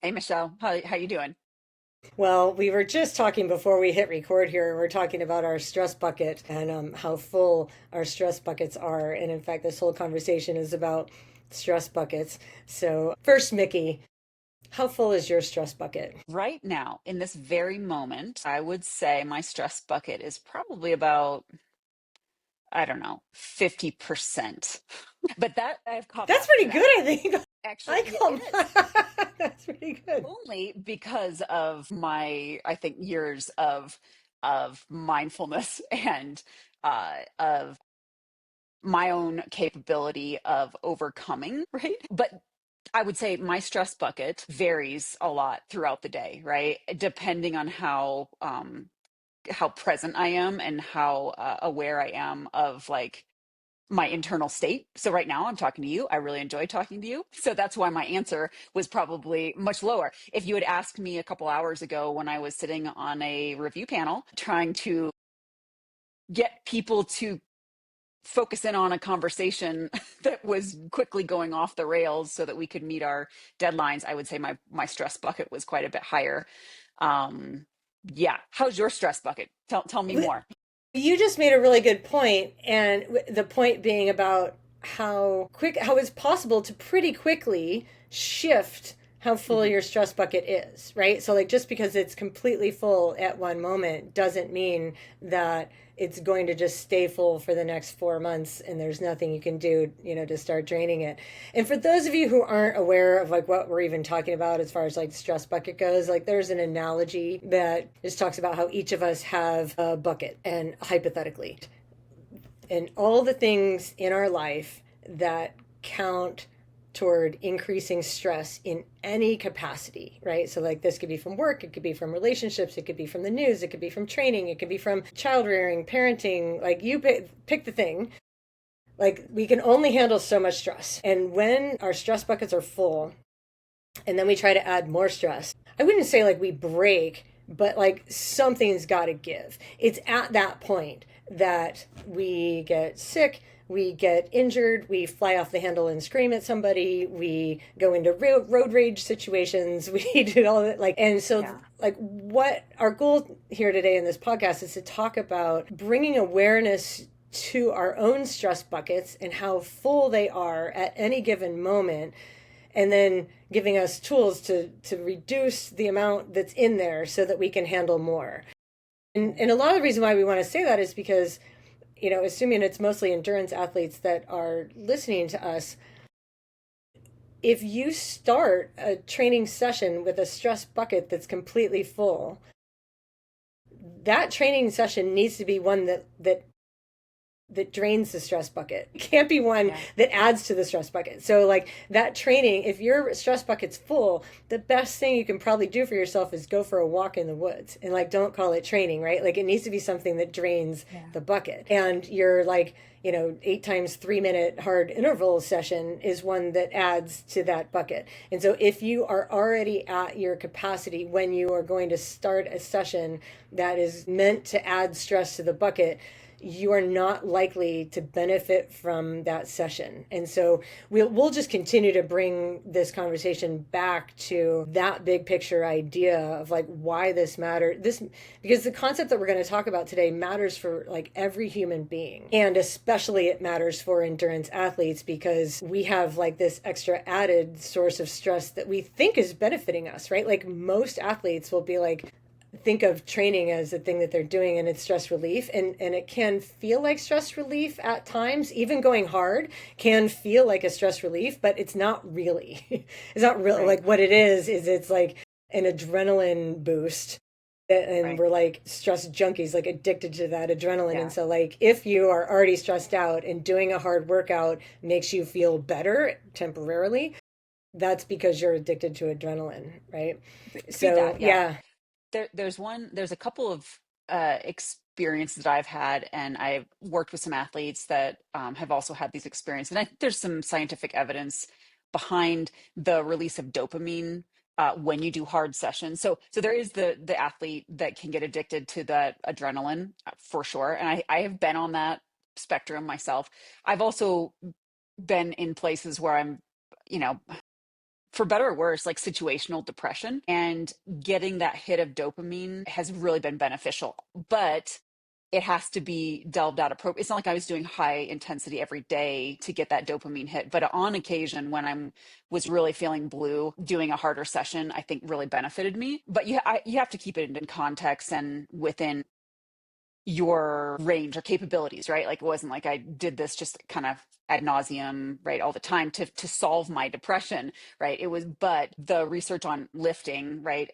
Hey Michelle, how you doing? Well, we were just talking before we hit record here, and we're talking about our stress bucket and how full our stress buckets are. And in fact, this whole conversation is about stress buckets. So, first, Mickey, how full is your stress bucket? Right now, in this very moment, I would say my stress bucket is probably about, I don't know, 50%. But that I have That's caveats to pretty good, that. I think. Actually, I yeah, call it is. that's pretty good. Only because of my, I think, years of mindfulness and of my own capability of overcoming, right? But I would say my stress bucket varies a lot throughout the day, right? Depending on how present I am and how aware I am of like my internal state. So right now I'm talking to you. I really enjoy talking to you. So that's why my answer was probably much lower. If you had asked me a couple hours ago when I was sitting on a review panel trying to get people to focus in on a conversation that was quickly going off the rails so that we could meet our deadlines, I would say my stress bucket was quite a bit higher. Um, yeah. How's your stress bucket? Tell me more. You just made a really good point, and the point being about how it's possible to pretty quickly shift how full Hmm. your stress bucket is, right? So like just because it's completely full at one moment doesn't mean that it's going to just stay full for the next 4 months and there's nothing you can do, to start draining it. And for those of you who aren't aware of like what we're even talking about as far as like stress bucket goes, like there's an analogy that just talks about how each of us have a bucket and hypothetically, and all the things in our life that count toward increasing stress in any capacity, right? So, like, this could be from work, it could be from relationships, it could be from the news, it could be from training, it could be from child rearing, parenting. Like, you pick the thing. Like, we can only handle so much stress. And when our stress buckets are full, and then we try to add more stress, I wouldn't say like we break, but like something's got to give. It's at that point that we get sick, we get injured, we fly off the handle and scream at somebody, we go into road rage situations, we do all that. Like, and so, Yeah. like, what our goal here today in this podcast is to talk about bringing awareness to our own stress buckets and how full they are at any given moment, and then giving us tools to reduce the amount that's in there so that we can handle more. And a lot of the reason why we want to say that is because, assuming it's mostly endurance athletes that are listening to us, if you start a training session with a stress bucket that's completely full, that training session needs to be one that drains the stress bucket. It can't be one Yeah. that adds to the stress bucket. So, like that training, if your stress bucket's full, the best thing you can probably do for yourself is go for a walk in the woods and like don't call it training, right? Like it needs to be something that drains Yeah. the bucket. And your like, 8 times 3 minute hard interval session is one that adds to that bucket. And so, if you are already at your capacity when you are going to start a session that is meant to add stress to the bucket, you are not likely to benefit from that session. And so we'll just continue to bring this conversation back to that big picture idea of like why this matters. This because the concept that we're going to talk about today matters for like every human being. And especially it matters for endurance athletes because we have like this extra added source of stress that we think is benefiting us, right? Like most athletes will be like, think of training as a thing that they're doing and it's stress relief, and it can feel like stress relief at times. Even going hard can feel like a stress relief, but it's not really. It's not really. Right. Like what it is it's like an adrenaline boost, and Right. we're like stress junkies, like addicted to that adrenaline. And Yeah. so like if you are already stressed out and doing a hard workout makes you feel better temporarily, that's because you're addicted to adrenaline, right? See So that? Yeah. yeah. There's a couple of experiences that I've had, and I've worked with some athletes that have also had these experiences. And I think there's some scientific evidence behind the release of dopamine when you do hard sessions. So there is the athlete that can get addicted to that adrenaline for sure. And I have been on that spectrum myself. I've also been in places where I'm, you know, for better or worse, like situational depression, and getting that hit of dopamine has really been beneficial. But it has to be delved out appropriately. It's not like I was doing high intensity every day to get that dopamine hit, but on occasion when I'm was really feeling blue, doing a harder session, I think really benefited me. But you have to keep it in context and within your range or capabilities, right? Like it wasn't like I did this just kind of ad nauseum, right, all the time to solve my depression, right? It was, but the research on lifting, right,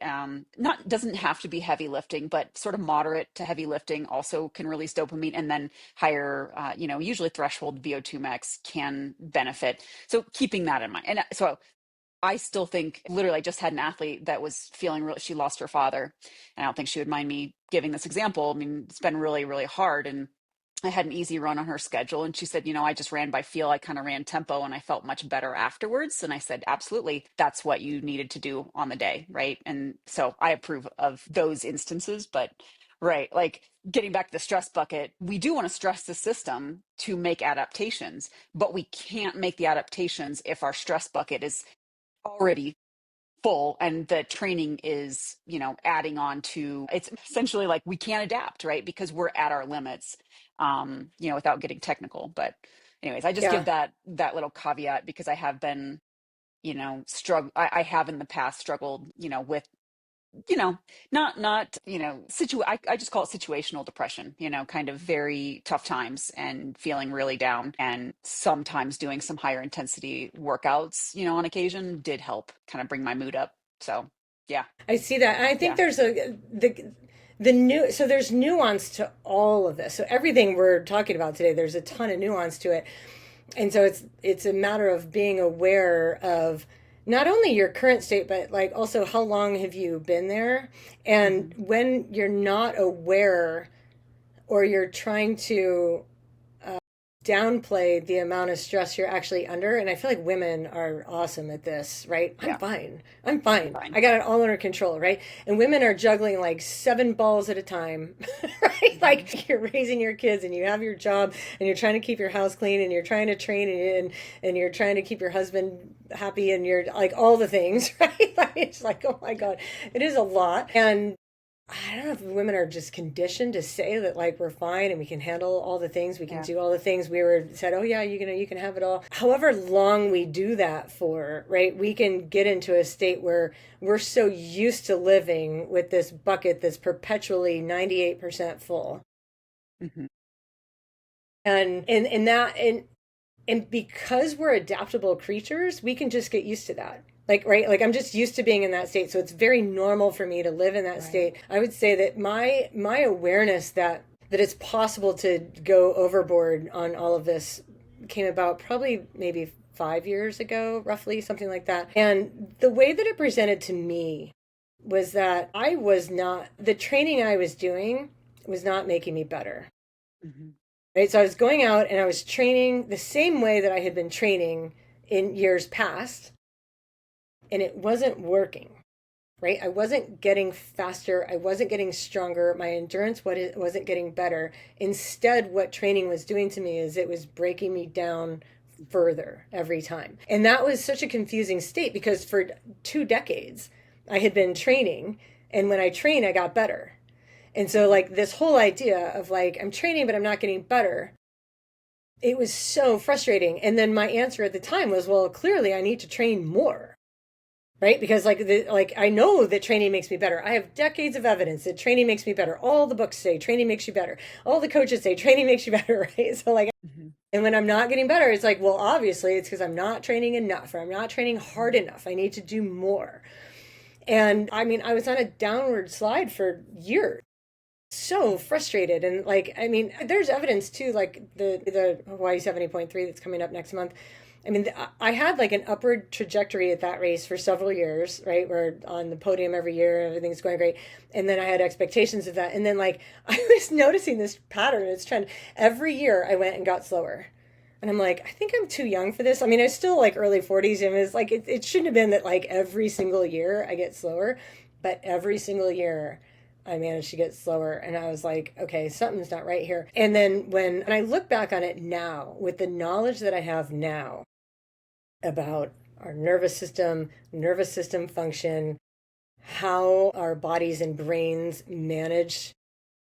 not doesn't have to be heavy lifting, but sort of moderate to heavy lifting also can release dopamine, and then higher, usually threshold VO2 max can benefit. So keeping that in mind, and so I still think, literally, I just had an athlete that was feeling really, she lost her father. And I don't think she would mind me giving this example. I mean, it's been really, really hard. And I had an easy run on her schedule. And she said, I just ran by feel. I kind of ran tempo and I felt much better afterwards. And I said, absolutely, that's what you needed to do on the day. Right. And so I approve of those instances. But right, like getting back to the stress bucket, we do want to stress the system to make adaptations, but we can't make the adaptations if our stress bucket is already full and the training is adding on to. It's essentially like we can't adapt, right, because we're at our limits, without getting technical. But anyways, I just give Yeah. that little caveat because I have been struggle I have in the past struggled with not I just call it situational depression, kind of very tough times and feeling really down, and sometimes doing some higher intensity workouts on occasion did help kind of bring my mood up. So yeah. I see that. And I think Yeah. there's the new, so there's nuance to all of this. So everything we're talking about today, there's a ton of nuance to it. And so it's a matter of being aware of not only your current state, but like also how long have you been there? And Hmm. when you're not aware, or you're trying to downplay the amount of stress you're actually under. And I feel like women are awesome at this, right? I'm Yeah. fine. I'm I'm fine. fine. I got it all under control, right? And women are juggling like seven balls at a time, right? Hmm. Like you're raising your kids and you have your job and you're trying to keep your house clean and you're trying to train and you're trying to keep your husband happy and you're like all the things, right? Like, it's like, oh my God, it is a lot. And I don't know if women are just conditioned to say that like we're fine and we can handle all the things, we can Yeah. do all the things. We were said, oh yeah, you can have it all. However long we do that for, right? We can get into a state where we're so used to living with this bucket that's perpetually 98% full. Hmm. And because we're adaptable creatures, we can just get used to that. Like, right, like I'm just used to being in that state, so it's very normal for me to live in that Right. state. I would say that my awareness that it's possible to go overboard on all of this came about probably maybe 5 years ago, roughly, something like that. And the way that it presented to me was that I was not, the training I was doing was not making me better. Hmm. Right. So I was going out and I was training the same way that I had been training in years past, and it wasn't working. Right. I wasn't getting faster. I wasn't getting stronger. My endurance wasn't getting better. Instead, what training was doing to me is it was breaking me down further every time. And that was such a confusing state because for 2 decades, I had been training. And when I trained, I got better. And so, Hmm. like, this whole idea of like, I'm training, but I'm not getting better, it was so frustrating. And then my answer at the time was, well, clearly I need to train more, right? Because like I know that training makes me better. I have decades of evidence that training makes me better. All the books say training makes you better. All the coaches say training makes you better, right? So like, Hmm. and when I'm not getting better, it's like, well, obviously it's because I'm not training enough or I'm not training hard enough. I need to do more. And I mean, I was on a downward slide for years, so frustrated. And like, I mean, there's evidence too, like the Hawaii 70.3 that's coming up next month. I mean, I had like an upward trajectory at that race for several years, right? We're on the podium every year, everything's going great. And then I had expectations of that. And then like I was noticing this pattern, it's trend. Every year I went and got slower. And I'm like, I think I'm too young for this. I mean, I was still like early 40s, and it's like it shouldn't have been that like every single year I get slower, but every single year I managed to get slower. And I was like, okay, something's not right here. And then when I look back on it now, with the knowledge that I have now about our nervous system function, how our bodies and brains manage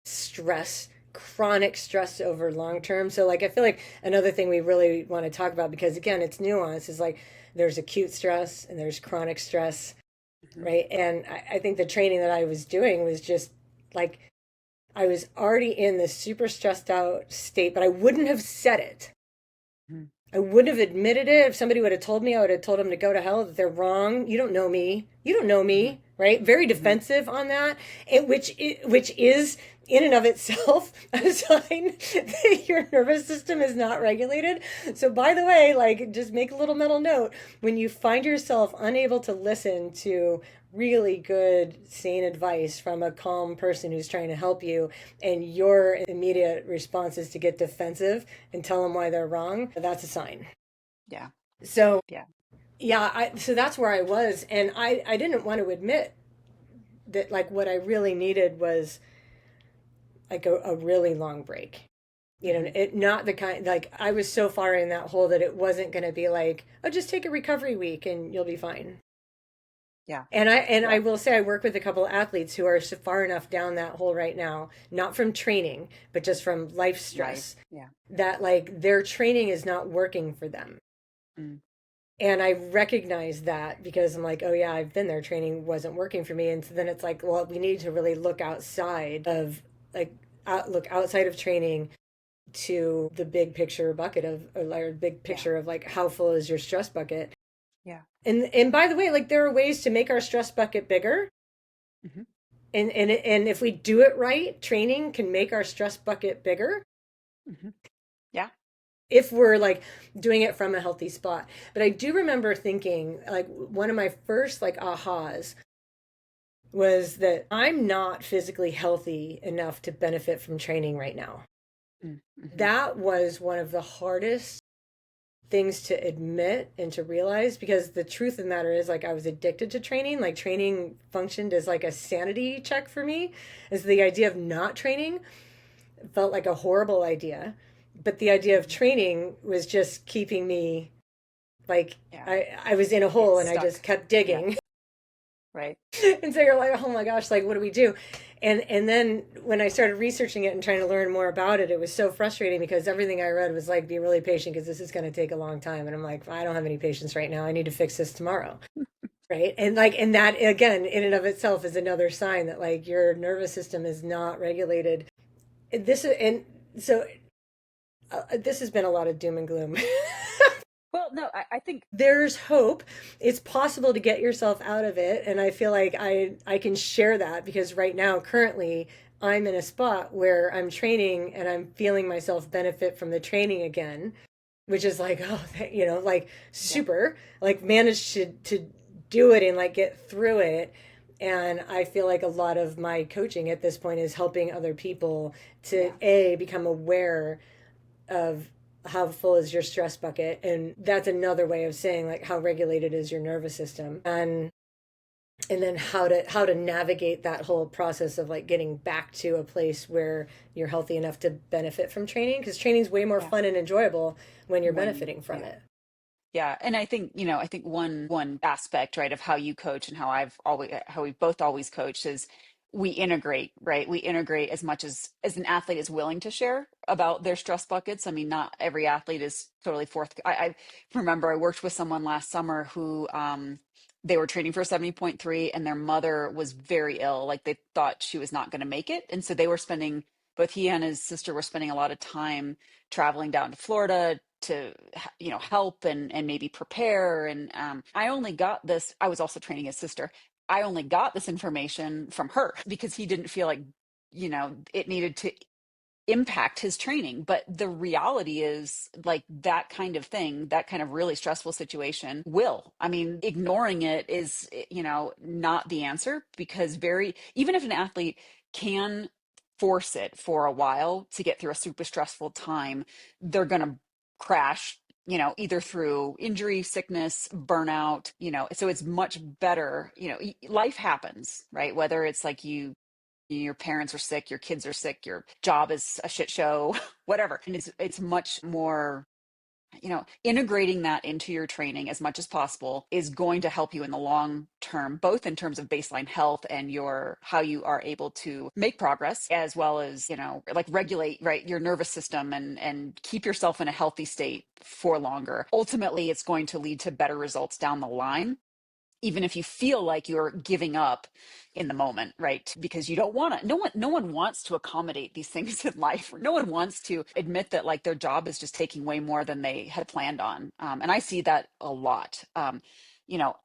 stress, chronic stress over long term. So, like, I feel like another thing we really want to talk about, because again, it's nuanced, is like there's acute stress and there's chronic stress, Mhm. right? And I think the training that I was doing was just like I was already in this super stressed out state, but I wouldn't have said it. Mhm. I wouldn't have admitted it. If somebody would have told me, I would have told them to go to hell, that they're wrong. You don't know me. You don't know Mhm. me, right? Very Mhm. defensive on that, which is in and of itself a sign that your nervous system is not regulated. So, by the way, like, just make a little mental note when you find yourself unable to listen to really good, sane advice from a calm person who's trying to help you, and your immediate response is to get defensive and tell them why they're wrong, that's a sign. Yeah. So, Yeah. yeah, so that's where I was. And I didn't want to admit that, like, what I really needed was like a really long break. You know, Mhm. it not the kind, like, I was so far in that hole that it wasn't going to be like, oh, just take a recovery week and you'll be fine. Yeah. And I Yeah. will say I work with a couple of athletes who are so far enough down that hole right now, not from training, but just from life Life. stress, Yeah. that like their training is not working for them. Mm. And I recognize that because I'm like, oh yeah, I've been there. Training wasn't working for me. And so then it's like, well, we need to really look outside of like look outside of training to the big picture bucket of or big Yeah. picture of like how full is your stress bucket. Yeah. And by the way, like there are ways to make our stress bucket bigger. Mhm. And if we do it right, training can make our stress bucket bigger Mhm. Yeah. if we're like doing it from a healthy spot. But I do remember thinking like one of my first like ahas was that I'm not physically healthy enough to benefit from training right now. Mm. Mhm. That was one of the hardest things to admit and to realize, because the truth of the matter is like I was addicted to training. Like training functioned as like a sanity check for me. As the idea of not training felt like a horrible idea, but the idea of Mhm. training was just keeping me like Yeah. I was in a hole It's and I just stuck. kept Yeah. digging. Right. And so you're like, oh my gosh, like what do we do? And then when I started researching it and trying to learn more about it, it was so frustrating because everything I read was like, be really patient because this is going to take a long time. And I'm like, I don't have any patience right now. I need to fix this tomorrow. Right. And like, and that again, in and of itself is another sign that like your nervous system is not regulated. This and so this has been a lot of doom and gloom. Well, no, I think There's hope. It's possible to get yourself out of it, and I feel like I can share that because right now currently I'm in a spot where I'm training and I'm feeling myself benefit from the training again, which is like, oh, like yeah. super, like managed to do it and like get through it. And I feel like a lot of my coaching at this point is helping other people to Yeah. a become aware of how full is your stress bucket, and that's another way of saying like how regulated is your nervous system, and then how to navigate that whole process of like getting back to a place where you're healthy enough to benefit from training, because training's way more Yeah. fun and enjoyable when you're When benefiting from yeah. it. Yeah, and I think, I think one aspect, right, of how you coach and how we've both always coached is we integrate, right? We integrate as much as an athlete is willing to share about their stress buckets. I mean, not every athlete is totally I remember I worked with someone last summer who they were training for 70.3 and their mother was very ill. Like they thought she was not going to make it. And so they were spending both he and his sister were spending a lot of time traveling down to Florida to help and maybe prepare. And I only got this. I was also training his sister. I only got this information from her because he didn't feel like it needed to impact his training. But the reality is like that kind of thing, that kind of really stressful situation will, I mean, ignoring it is, not the answer, because even if an athlete can force it for a while to get through a super stressful time, they're going to crash, either through injury, sickness, burnout, so it's much better, life happens, right? Whether it's like your parents are sick, your kids are sick, your job is a shit show, whatever. And it's much more integrating that into your training as much as possible is going to help you in the long term, both in terms of baseline health and your how you are able to make progress, as well as, like regulate, right, your nervous system and keep yourself in a healthy state for longer. Ultimately, it's going to lead to better results down the line, even if you feel like you're giving up in the moment, right? Because you don't want to, no one wants to accommodate these things in life. No one wants to admit that like their job is just taking way more than they had planned on. And I see that a lot. I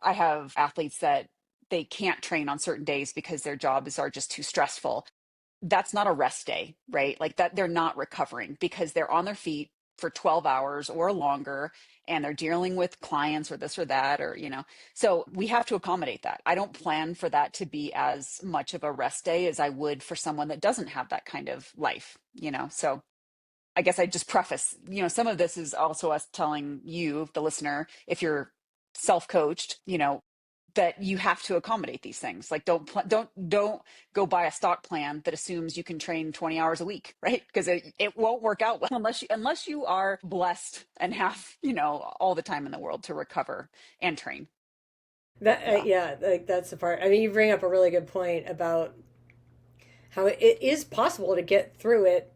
have athletes that they can't train on certain days because their jobs are just too stressful. That's not a rest day, right? Like that, they're not recovering because they're on their feet for 12 hours or longer, and they're dealing with clients or this or that, so we have to accommodate that. I don't plan for that to be as much of a rest day as I would for someone that doesn't have that kind of life. So I guess I just preface, some of this is also us telling you, the listener, if you're self-coached, that you have to accommodate these things. Like don't go buy a stock plan that assumes you can train 20 hours a week, right? Because it won't work out well unless you are blessed and have, all the time in the world to recover and train. That Yeah. yeah, like that's the part. I mean, you bring up a really good point about how it is possible to get through it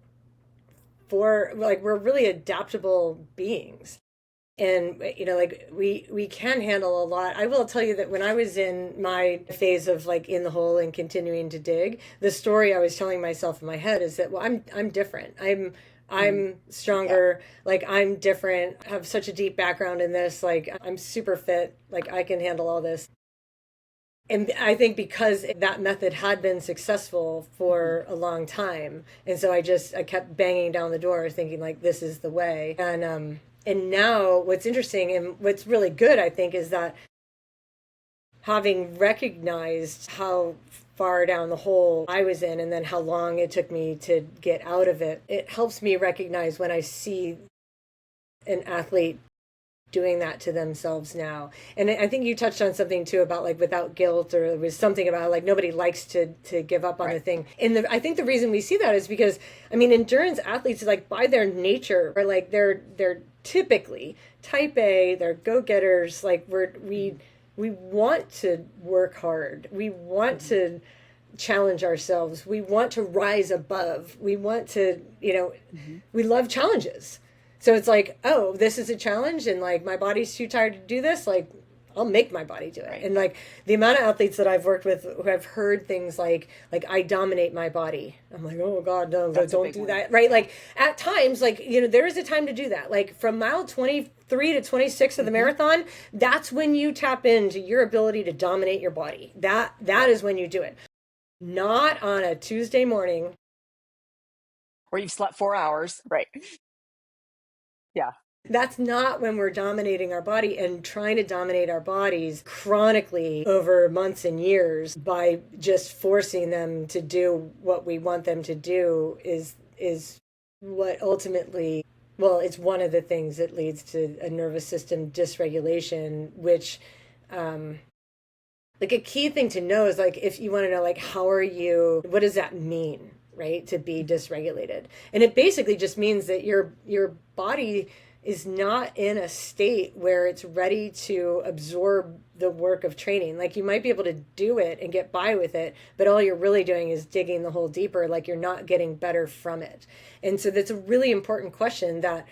for like we're really adaptable beings. And like we can handle a lot. I will tell you that when I was in my phase of like in the hole and continuing to dig, the story I was telling myself in my head is that, well, I'm different. Mm. I'm Yeah. stronger. Like I'm different. I have such a deep background in this. Like I'm super fit. Like I can handle all this. And I think because that method had been successful Hmm. for a long time, and so I kept banging down the door, thinking like this is the way. And now what's interesting and what's really good, I think, is that having recognized how far down the hole I was in, and then how long it took me to get out of it, it helps me recognize when I see an athlete doing that to themselves now. And I think you touched on something too about like without guilt, or it was something about like nobody likes to give up on the Right. thing. And I think the reason we see that is because I mean endurance athletes like by their nature are like they're typically type A, they're go-getters, like Hmm. we want to work hard. We want Hmm. to challenge ourselves. We want to rise above. We want to, Hmm. we love challenges. So it's like, oh, this is a challenge and like my body's too tired to do this. Like, I'll make my body do it. Right. And like the amount of athletes that I've worked with who have heard things like I dominate my body. I'm like, oh God, no, That's a don't big do one. that. Right. Yeah. Like at times, like, there is a time to do that. Like from mile 23 to 26 of the Hmm. marathon, that's when you tap into your ability to dominate your body. That Yep. is when you do it. Not on a Tuesday morning. Or you've slept 4 hours. Right. Yeah. That's not when we're dominating our body, and trying to dominate our bodies chronically over months and years by just forcing them to do what we want them to do is what ultimately, well, it's one of the things that leads to a nervous system dysregulation, which like a key thing to know is like if you want to know like how are you, what does that mean, right, to be Hmm. dysregulated? And it basically just means that your body is not in a state where it's ready to absorb the work of training. Like you might be able to do it and get by with it, but all you're really doing is digging the hole deeper. Like you're not getting better from it. And so that's a really important question that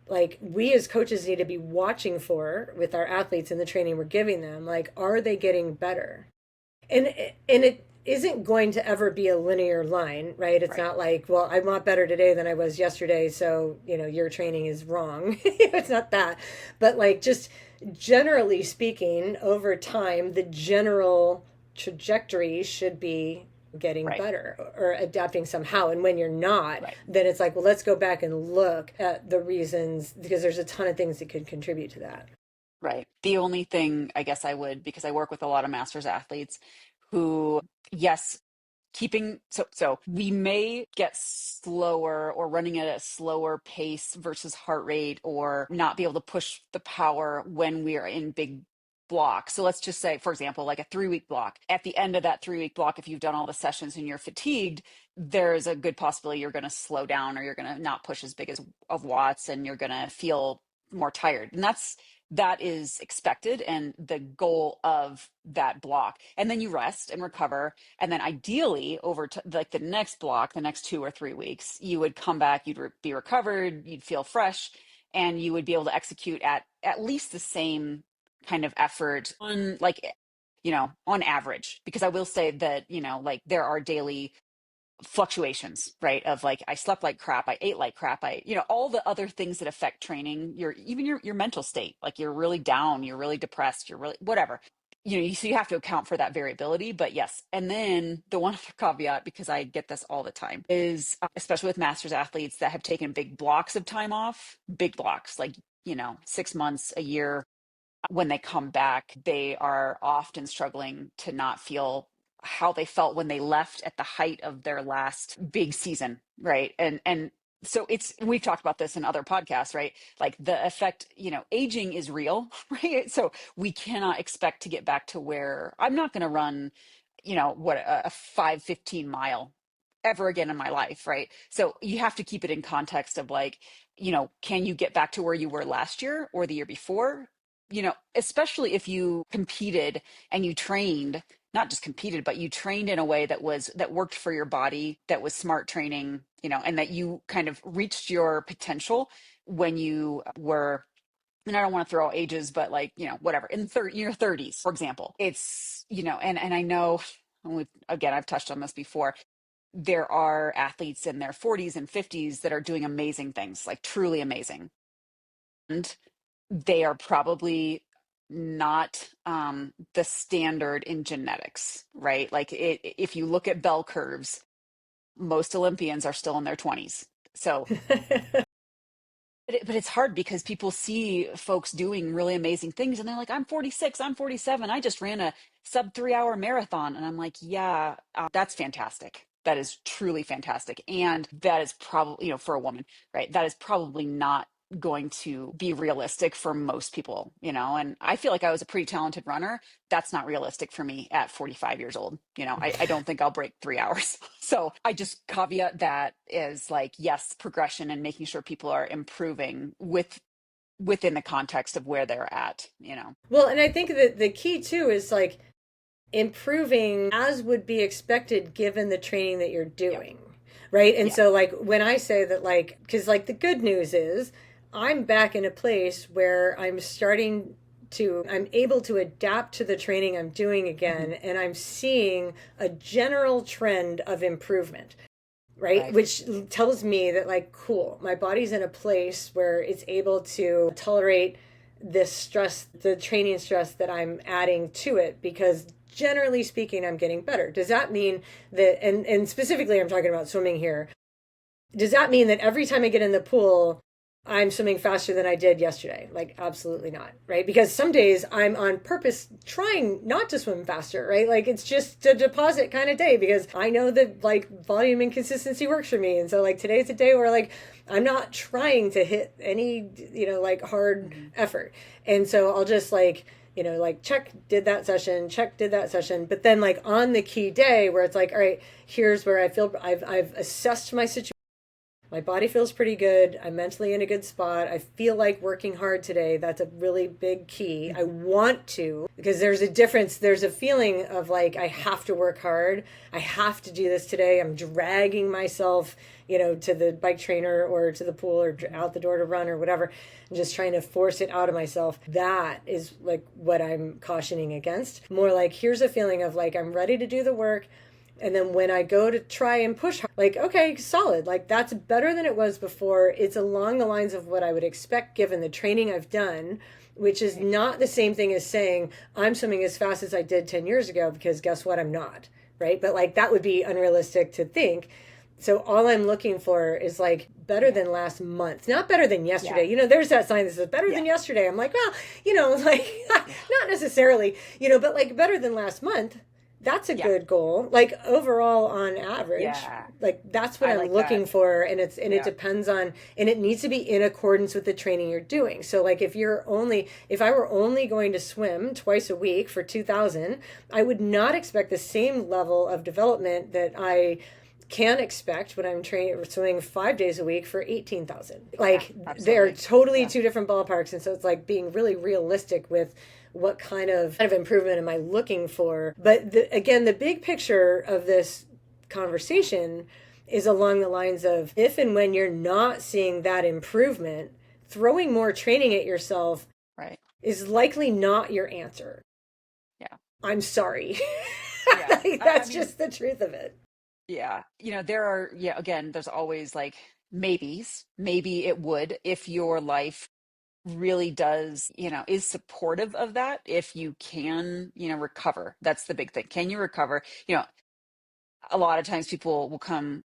like we as coaches need to be watching for with our athletes in the training we're giving them. Like, are they getting better? And it isn't going to ever be a linear line, right? It's Right. not like, well, I'm not better today than I was yesterday, so your training is wrong. It's not that. But like just generally speaking, over time the general trajectory should be getting Right. better or adapting somehow. And when you're not, Right. then it's like, well, let's go back and look at the reasons, because there's a ton of things that could contribute to that. Right. The only thing I guess I would, because I work with a lot of masters athletes who, yes, so we may get slower or running at a slower pace versus heart rate, or not be able to push the power when we are in big blocks. So let's just say, for example, like a 3 week block. At the end of that 3 week block, if you've done all the sessions and you're fatigued, there's a good possibility you're going to slow down, or you're going to not push as big as of watts, and you're going to feel more tired. And that is expected and the goal of that block. And then you rest and recover. And then ideally over to like the next block, the next 2 or 3 weeks, you would come back, be recovered, you'd feel fresh, and you would be able to execute at least the same kind of effort on like, on average. Because I will say that, like there are daily fluctuations, right? Of like, I slept like crap, I ate like crap, all the other things that affect training, your mental state, like you're really down, you're really depressed, you're really whatever. So you have to account for that variability. But yes, and then the one other caveat, because I get this all the time, is especially with masters athletes that have taken big blocks of time off, big blocks, like 6 months, a year, when they come back, they are often struggling to not feel how they felt when they left at the height of their last big season, right? And so we've talked about this in other podcasts, right? Like the effect, aging is real, right? So we cannot expect to get back to where I'm not going to run, what a 5:15 mile ever again in my life, right? So you have to keep it in context of like, can you get back to where you were last year or the year before? Especially if you competed and you trained, not just competed, but you trained in a way that worked for your body, that was smart training, and that you kind of reached your potential when you were, and I don't want to throw out ages, but like, whatever, in your 30s, for example. It's, and I know, again, I've touched on this before. There are athletes in their 40s and 50s that are doing amazing things, like truly amazing. And they are probably not the standard in genetics, right? Like if you look at bell curves, most Olympians are still in their 20s. So, but it's hard because people see folks doing really amazing things and they're like, I'm 46, I'm 47, I just ran a sub 3 hour marathon. And I'm like, yeah, that's fantastic. That is truly fantastic. And that is probably, for a woman, right? That is probably not going to be realistic for most people, and I feel like I was a pretty talented runner. That's not realistic for me at 45 years old. I don't think I'll break 3 hours. So I just caveat that as like, yes, progression and making sure people are improving within the context of where they're at. Well, and I think that the key too is like improving as would be expected given the training that you're Yep. doing. Right. And Yeah. so, like, when I say that, like, because, like, the good news is I'm back in a place where I'm able to adapt to the training I'm doing Mhm. again, and I'm seeing a general trend of improvement, right? Right. Which tells me that, like, cool, my body's in a place where it's able to tolerate this stress, the training stress that I'm adding to it, because generally speaking, I'm getting better. Does that mean that, and specifically, I'm talking about swimming here, does that mean that every time I get in the pool, I'm swimming faster than I did yesterday? Like, absolutely not, right? Because some days I'm on purpose trying not to swim faster, right? Like, it's just a deposit kind of day because I know that, like, volume and consistency works for me. And so, like, today's a day where, like, I'm not trying to hit any, like, hard Mhm. effort. And so I'll just, like, like, check, did that session, check, did that session. But then, like, on the key day where it's like, all right, here's where I feel I've assessed my situation. My body feels pretty good. I'm mentally in a good spot. I feel like working hard today. That's a really big key. I Mhm. want to, because there's a difference. There's a feeling of like, I have to work hard. I have to do this today. I'm dragging myself, to the bike trainer or to the pool or out the door to run or whatever, and just trying to force it out of myself. That is like what I'm cautioning against. More like, here's a feeling of like, I'm ready to do the work. And then when I go to try and push, like, okay, solid, like that's better than it was before. It's along the lines of what I would expect given the training I've done, which is Right. not the same thing as saying I'm swimming as fast as I did 10 years ago, because guess what? I'm not, right? But like that would be unrealistic to think. So all I'm looking for is like better Yeah. than last month, not better than Yeah. yesterday. There's that sign that says better Yeah. than yesterday. I'm like, well, like Yeah. not necessarily, but like better than last month. That's a Yeah. good goal. Like overall on average, Yeah. like that's what I I'm like that. looking for, and it Yeah. depends on, and it needs to be in accordance with the training you're doing. So like if I were only going to swim twice a week for 2000, I would not expect the same level of development that I can expect when I'm training swimming 5 days a week for 18,000. Yeah, Like they're absolutely. totally Yeah. two different ballparks, and so it's like being really realistic with what kind of improvement am I looking for. But again, the big picture of this conversation is along the lines of if and when you're not seeing that improvement, throwing more training at yourself Right. is likely not your answer. Yeah. I'm sorry. Yeah. I That's mean, just the truth of it. yeah. There are, yeah, again, there's always like maybes. Maybe it would if your life really does, is supportive of that. If you can, recover. That's the big thing. Can you recover? A lot of times people will come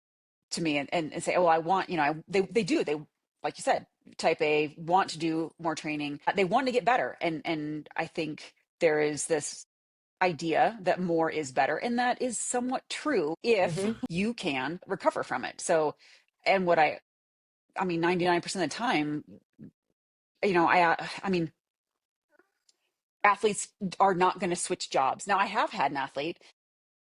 to me and say, oh, I want, they do, they, like you said, type A, want to do more training. They want to get better. And I think there is this idea that more is better. And that is somewhat true if Mm-hmm. you can recover from it. So, and what I mean, 99% of the time, I mean, athletes are not going to switch jobs. Now, I have had an athlete.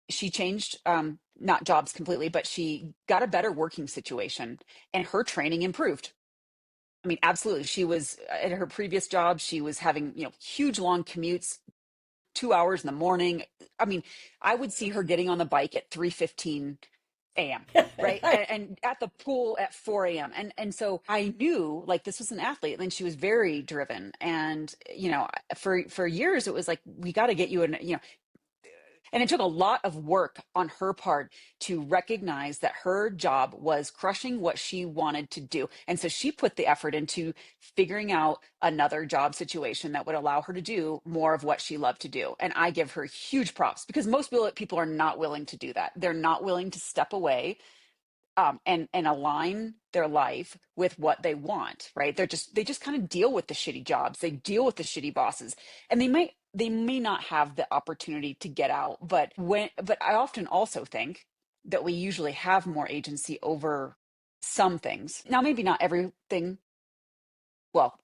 She changed, not jobs completely, but she got a better working situation and her training improved. I mean, absolutely. She was at her previous job, she was having, huge long commutes, 2 hours in the morning. I mean, I would see her getting on the bike at 3:15 a.m. Right. And at the pool at 4 a.m. And so I knew like this was an athlete and she was very driven. And, for years it was like, we got to get you in, and it took a lot of work on her part to recognize that her job was crushing what she wanted to do. And so she put the effort into figuring out another job situation that would allow her to do more of what she loved to do. And I give her huge props because most people are not willing to do that. They're not willing to step away, and align their life with what they want, right? They just kind of deal with the shitty jobs. They deal with the shitty bosses, and they may not have the opportunity to get out. But I often also think that we usually have more agency over some things. Now, maybe not everything. Well,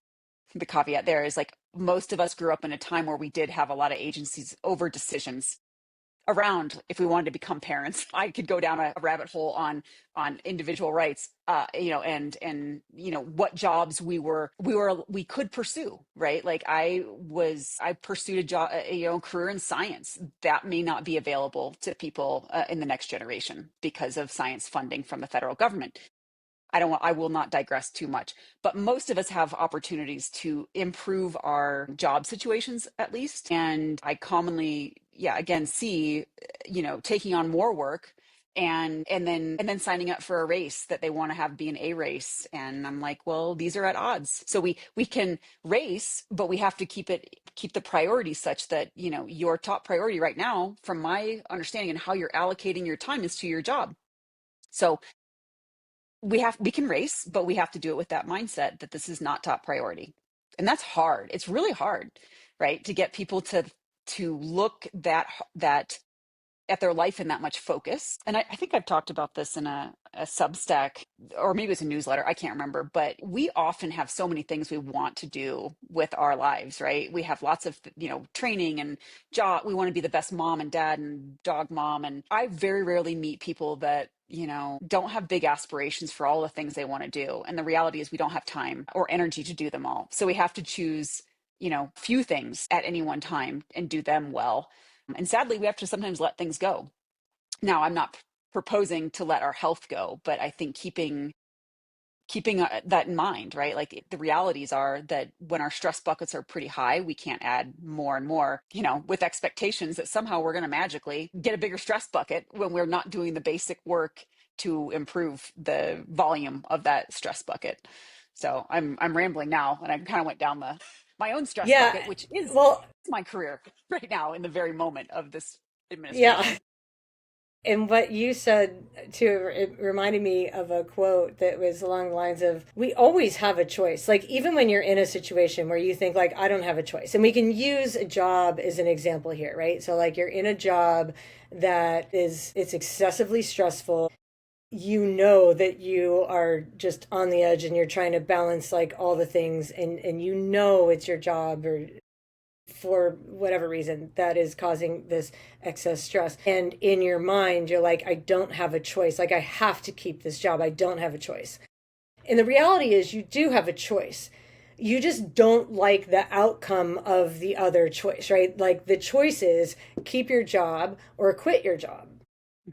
the caveat there is like most of us grew up in a time where we did have a lot of agencies over decisions around if we wanted to become parents. I could go down a rabbit hole on individual rights, and what jobs we could pursue, right? Like I pursued a job, career in science that may not be available to people in the next generation because of science funding from the federal government. I will not digress too much, but most of us have opportunities to improve our job situations at least. And I commonly, yeah, again, see, taking on more work and then signing up for a race that they want to have be an A race. And I'm like, well, these are at odds. So we can race, but we have to keep the priority such that, your top priority right now, from my understanding and how you're allocating your time is to your job. So we can race, but we have to do it with that mindset that this is not top priority. And that's hard. It's really hard, right? To get people to look that at their life in that much focus. And I think I've talked about this in a Substack, or maybe it's a newsletter. I can't remember, but we often have so many things we want to do with our lives, right? We have lots of, training and job. We want to be the best mom and dad and dog mom. And I very rarely meet people that, don't have big aspirations for all the things they want to do. And the reality is we don't have time or energy to do them all. So we have to choose, few things at any one time and do them well. And sadly, we have to sometimes let things go. Now, I'm not proposing to let our health go, but I think keeping that in mind, right? Like the realities are that when our stress buckets are pretty high, we can't add more and more, with expectations that somehow we're going to magically get a bigger stress bucket when we're not doing the basic work to improve the volume of that stress bucket. So I'm rambling now, and I kind of went down the my own stress Yeah. bucket, which is Well, my career right now in the very moment of this yeah. administration. And what you said too, it reminded me of a quote that was along the lines of, we always have a choice. Like, even when you're in a situation where you think, like, I don't have a choice. And we can use a job as an example here, right? So, like, you're in a job it's excessively stressful. You know that you are just on the edge and you're trying to balance, like, all the things, and you know it's your job or for whatever reason that is causing this excess stress. And in your mind, you're like, I don't have a choice. Like, I have to keep this job. I don't have a choice. And the reality is, you do have a choice. You just don't like the outcome of the other choice, right? Like, the choice is keep your job or quit your job,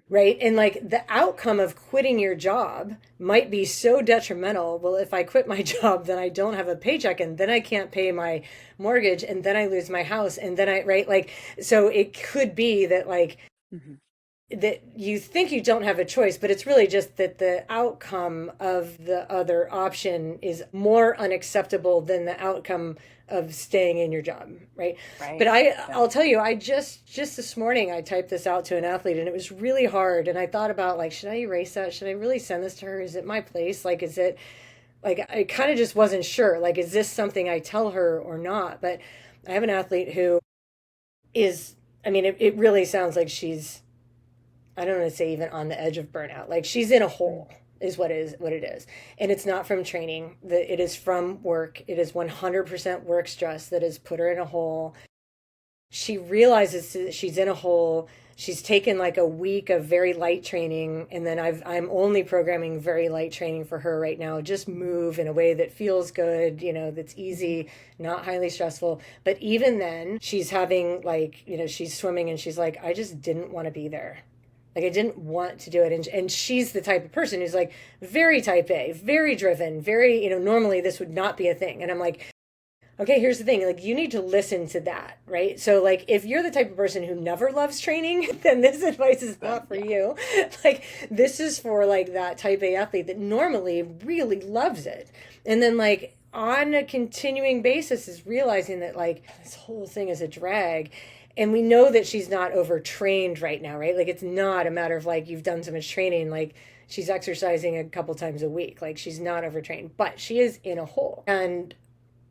right? And like, the outcome of quitting your job might be so detrimental. Well, if I quit my job, then I don't have a paycheck, and then I can't pay my mortgage, and then I lose my house, and then right? Like, so it could be that, like, Mm-hmm. that you think you don't have a choice, but it's really just that the outcome of the other option is more unacceptable than the outcome of staying in your job, right? But Right. I Yeah. I'll tell you, I just this morning I typed this out to an athlete, and it was really hard, and I thought about, like, should I erase that? Should I really send this to her? Is it my place? Like, is it, like, I kind of just wasn't sure. Like, is this something I tell her or not? But I have an athlete who is, I mean, it really sounds like she's, I don't want to say even on the edge of burnout. Like, she's in a hole is what it is. And it's not from training. It is from work. It is 100% work stress that has put her in a hole. She realizes that she's in a hole. She's taken like a week of very light training, and then I'm only programming very light training for her right now. Just move in a way that feels good, that's Mm-hmm. easy, not highly stressful. But even then, she's having, like, she's swimming, and she's like, I just didn't want to be there. Like, I didn't want to do it. And she's the type of person who's like very type A, very driven, very, normally this would not be a thing. And I'm like, okay, here's the thing. Like, you need to listen to that, right? So, like, if you're the type of person who never loves training, then this advice is Then not for yeah. you. Like, this is for, like, that type A athlete that normally really loves it. And then, like, on a continuing basis is realizing that, like, this whole thing is a drag. And we know that she's not overtrained right now, right? Like, it's not a matter of, like, you've done so much training. Like, she's exercising a couple times a week. Like, she's not overtrained, but she is in a hole. And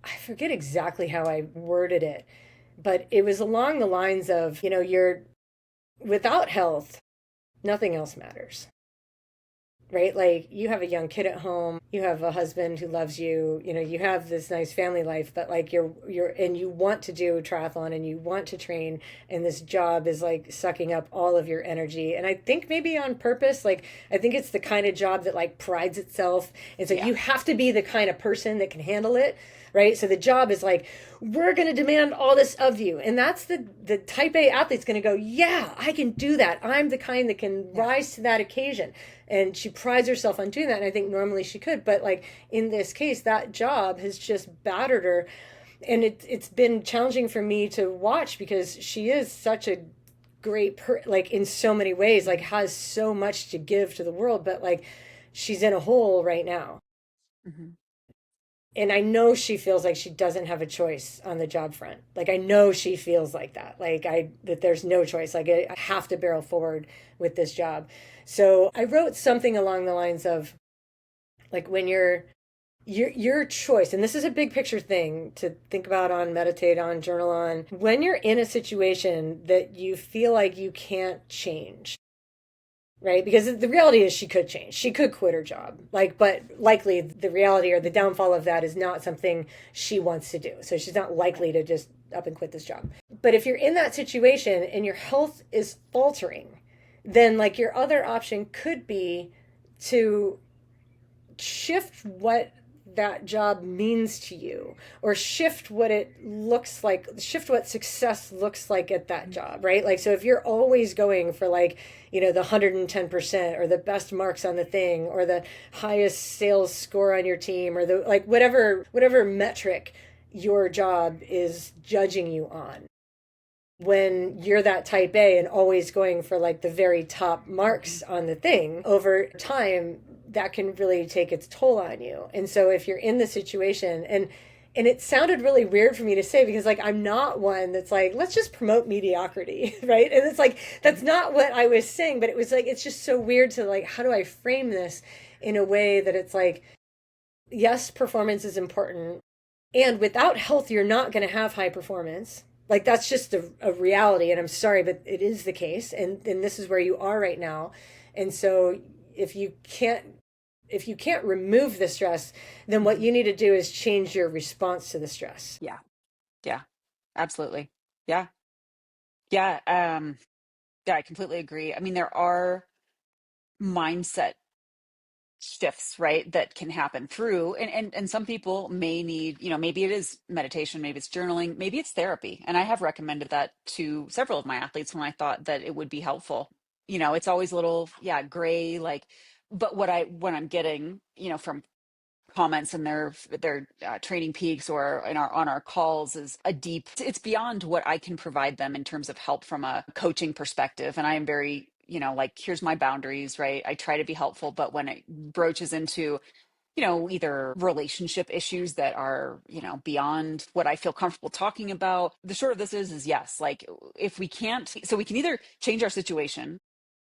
I forget exactly how I worded it, but it was along the lines of, you're without health, nothing else matters, right? Like, you have a young kid at home, you have a husband who loves you, you have this nice family life, but like, and you want to do a triathlon and you want to train, and this job is like sucking up all of your energy. And I think maybe on purpose, like, I think it's the kind of job that like prides itself. And so Yeah. you have to be the kind of person that can handle it. Right. So the job is like, we're going to demand all this of you. And that's the type A athlete's going to go, yeah, I can do that. I'm the kind that can Yeah. rise to that occasion. And she prides herself on doing that. And I think normally she could. But like, in this case, that job has just battered her. And it's been challenging for me to watch, because she is such a like, in so many ways, like, has so much to give to the world. But like, she's in a hole right now. Mm-hmm. And I know she feels like she doesn't have a choice on the job front. Like, I know she feels like that. Like, that there's no choice. Like, I have to barrel forward with this job. So I wrote something along the lines of, like, when your choice, and this is a big picture thing to think about on, meditate on, journal on, when you're in a situation that you feel like you can't change, right? Because the reality is, she could change. She could quit her job. Like, but likely the reality or the downfall of that is not something she wants to do. So she's not Right. likely to just up and quit this job. But if you're in that situation and your health is faltering, then like, your other option could be to shift what that job means to you, or shift what it looks like, shift what success looks like at that Mm-hmm. job, right? Like, so if you're always going for, like, the 110% or the best marks on the thing, or the highest sales score on your team, or the, like, whatever metric your job is judging you on, when you're that type A and always going for like the very top Mm-hmm. marks on the thing, over time that can really take its toll on you. And so if you're in the situation, and it sounded really weird for me to say, because like, I'm not one that's like, let's just promote mediocrity, right? And it's like, that's not what I was saying, but it was like, it's just so weird to, like, how do I frame this in a way that it's like, yes, performance is important, and without health, you're not going to have high performance. Like, that's just a reality. And I'm sorry, but it is the case. And this is where you are right now. And so if you can't, if you can't remove the stress, then what Mm-hmm. you need to do is change your response to the stress. Yeah. Yeah. Absolutely. Yeah. Yeah. Yeah, I completely agree. I mean, there are mindset shifts, right, that can happen through and some people may need, maybe it is meditation, maybe it's journaling, maybe it's therapy. And I have recommended that to several of my athletes when I thought that it would be helpful. It's always a little, yeah, gray, like, but what I'm getting, from comments in their training peaks or in our on our calls is a deep, it's beyond what I can provide them in terms of help from a coaching perspective. And I am very, like, here's my boundaries, right? I try to be helpful, but when it broaches into, either relationship issues that are, beyond what I feel comfortable talking about. The short of this is yes, like, if we can't, so we can either change our situation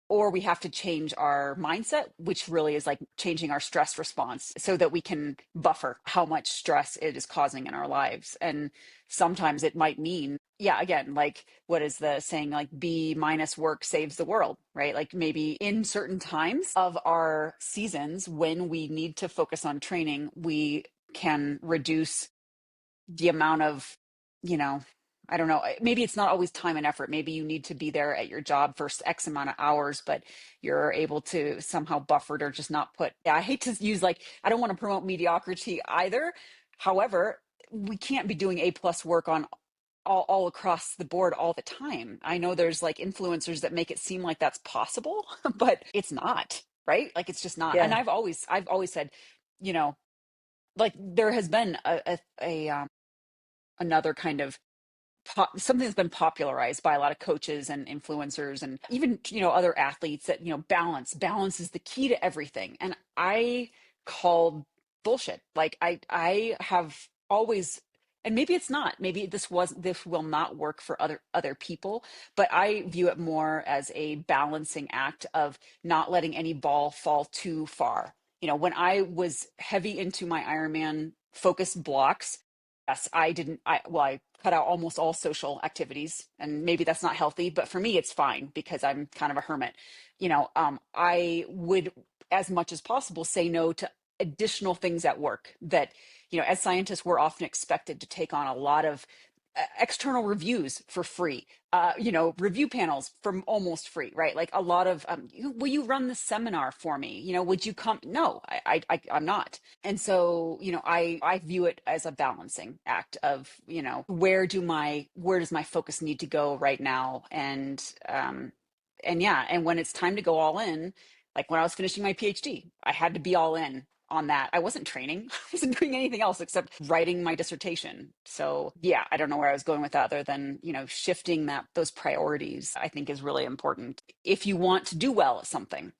or we have to change our mindset, which really is like changing our stress response so that we can buffer how much stress it is causing in our lives. And sometimes it might mean, yeah, again, like, what is the saying, like, B minus work saves the world, right? Like, maybe in certain times of our seasons when we need to focus on training, we can reduce the amount of, you know, I don't know, maybe it's not always time and effort. Maybe you need to be there at your job for X amount of hours, but you're able to somehow buffer it or just not put, yeah, I hate to use, like, I don't want to promote mediocrity either. However, we can't be doing A plus work on all across the board all the time. I know there's like influencers that make it seem like that's possible, but it's not, right? Like, it's just not. And Yeah. I've always said, you know, like, there has been another kind of something that's been popularized by a lot of coaches and influencers and even, other athletes, that, balance is the key to everything. And I called bullshit. Like, I have always, and maybe it's not, maybe this will not work for other people, but I view it more as a balancing act of not letting any ball fall too far. When I was heavy into my Ironman focused blocks, yes, I cut out almost all social activities, and maybe that's not healthy, but for me, it's fine because I'm kind of a hermit. I would, as much as possible, say no to additional things at work that, as scientists, we're often expected to take on a lot of external reviews for free, review panels from almost free, right? Like, a lot of, will you run this seminar for me? Would you come? No, I'm not. And so, I view it as a balancing act of, where does my focus need to go right now? And yeah, and when it's time to go all in, like when I was finishing my PhD, I had to be all in on that. I wasn't training. I wasn't doing anything else except writing my dissertation. So yeah, I don't know where I was going with that, other than, shifting those priorities, I think, is really important if you want to do well at something,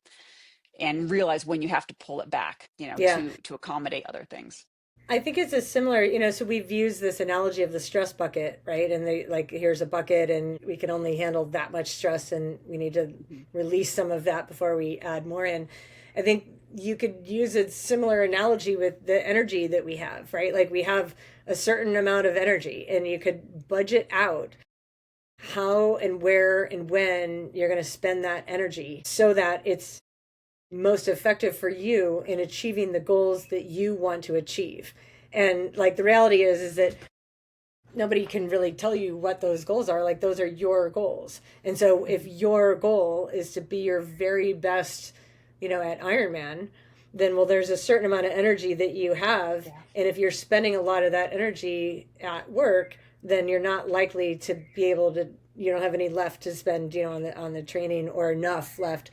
and realize when you have to pull it back, Yeah. to accommodate other things. I think it's a similar, so we've used this analogy of the stress bucket, right? And they like, here's a bucket and we can only handle that much stress and we need to Mhm. release some of that before we add more in. I think you could use a similar analogy with the energy that we have, right? Like, we have a certain amount of energy and you could budget out how and where and when you're going to spend that energy so that it's most effective for you in achieving the goals that you want to achieve. And like, the reality is that nobody can really tell you what those goals are. Like, those are your goals. And so if your goal is to be your very best, at Ironman, then, well, there's a certain amount of energy that you have, Yeah. and if you're spending a lot of that energy at work, then you're not likely to be able to, you don't have any left to spend, on the training, or enough left,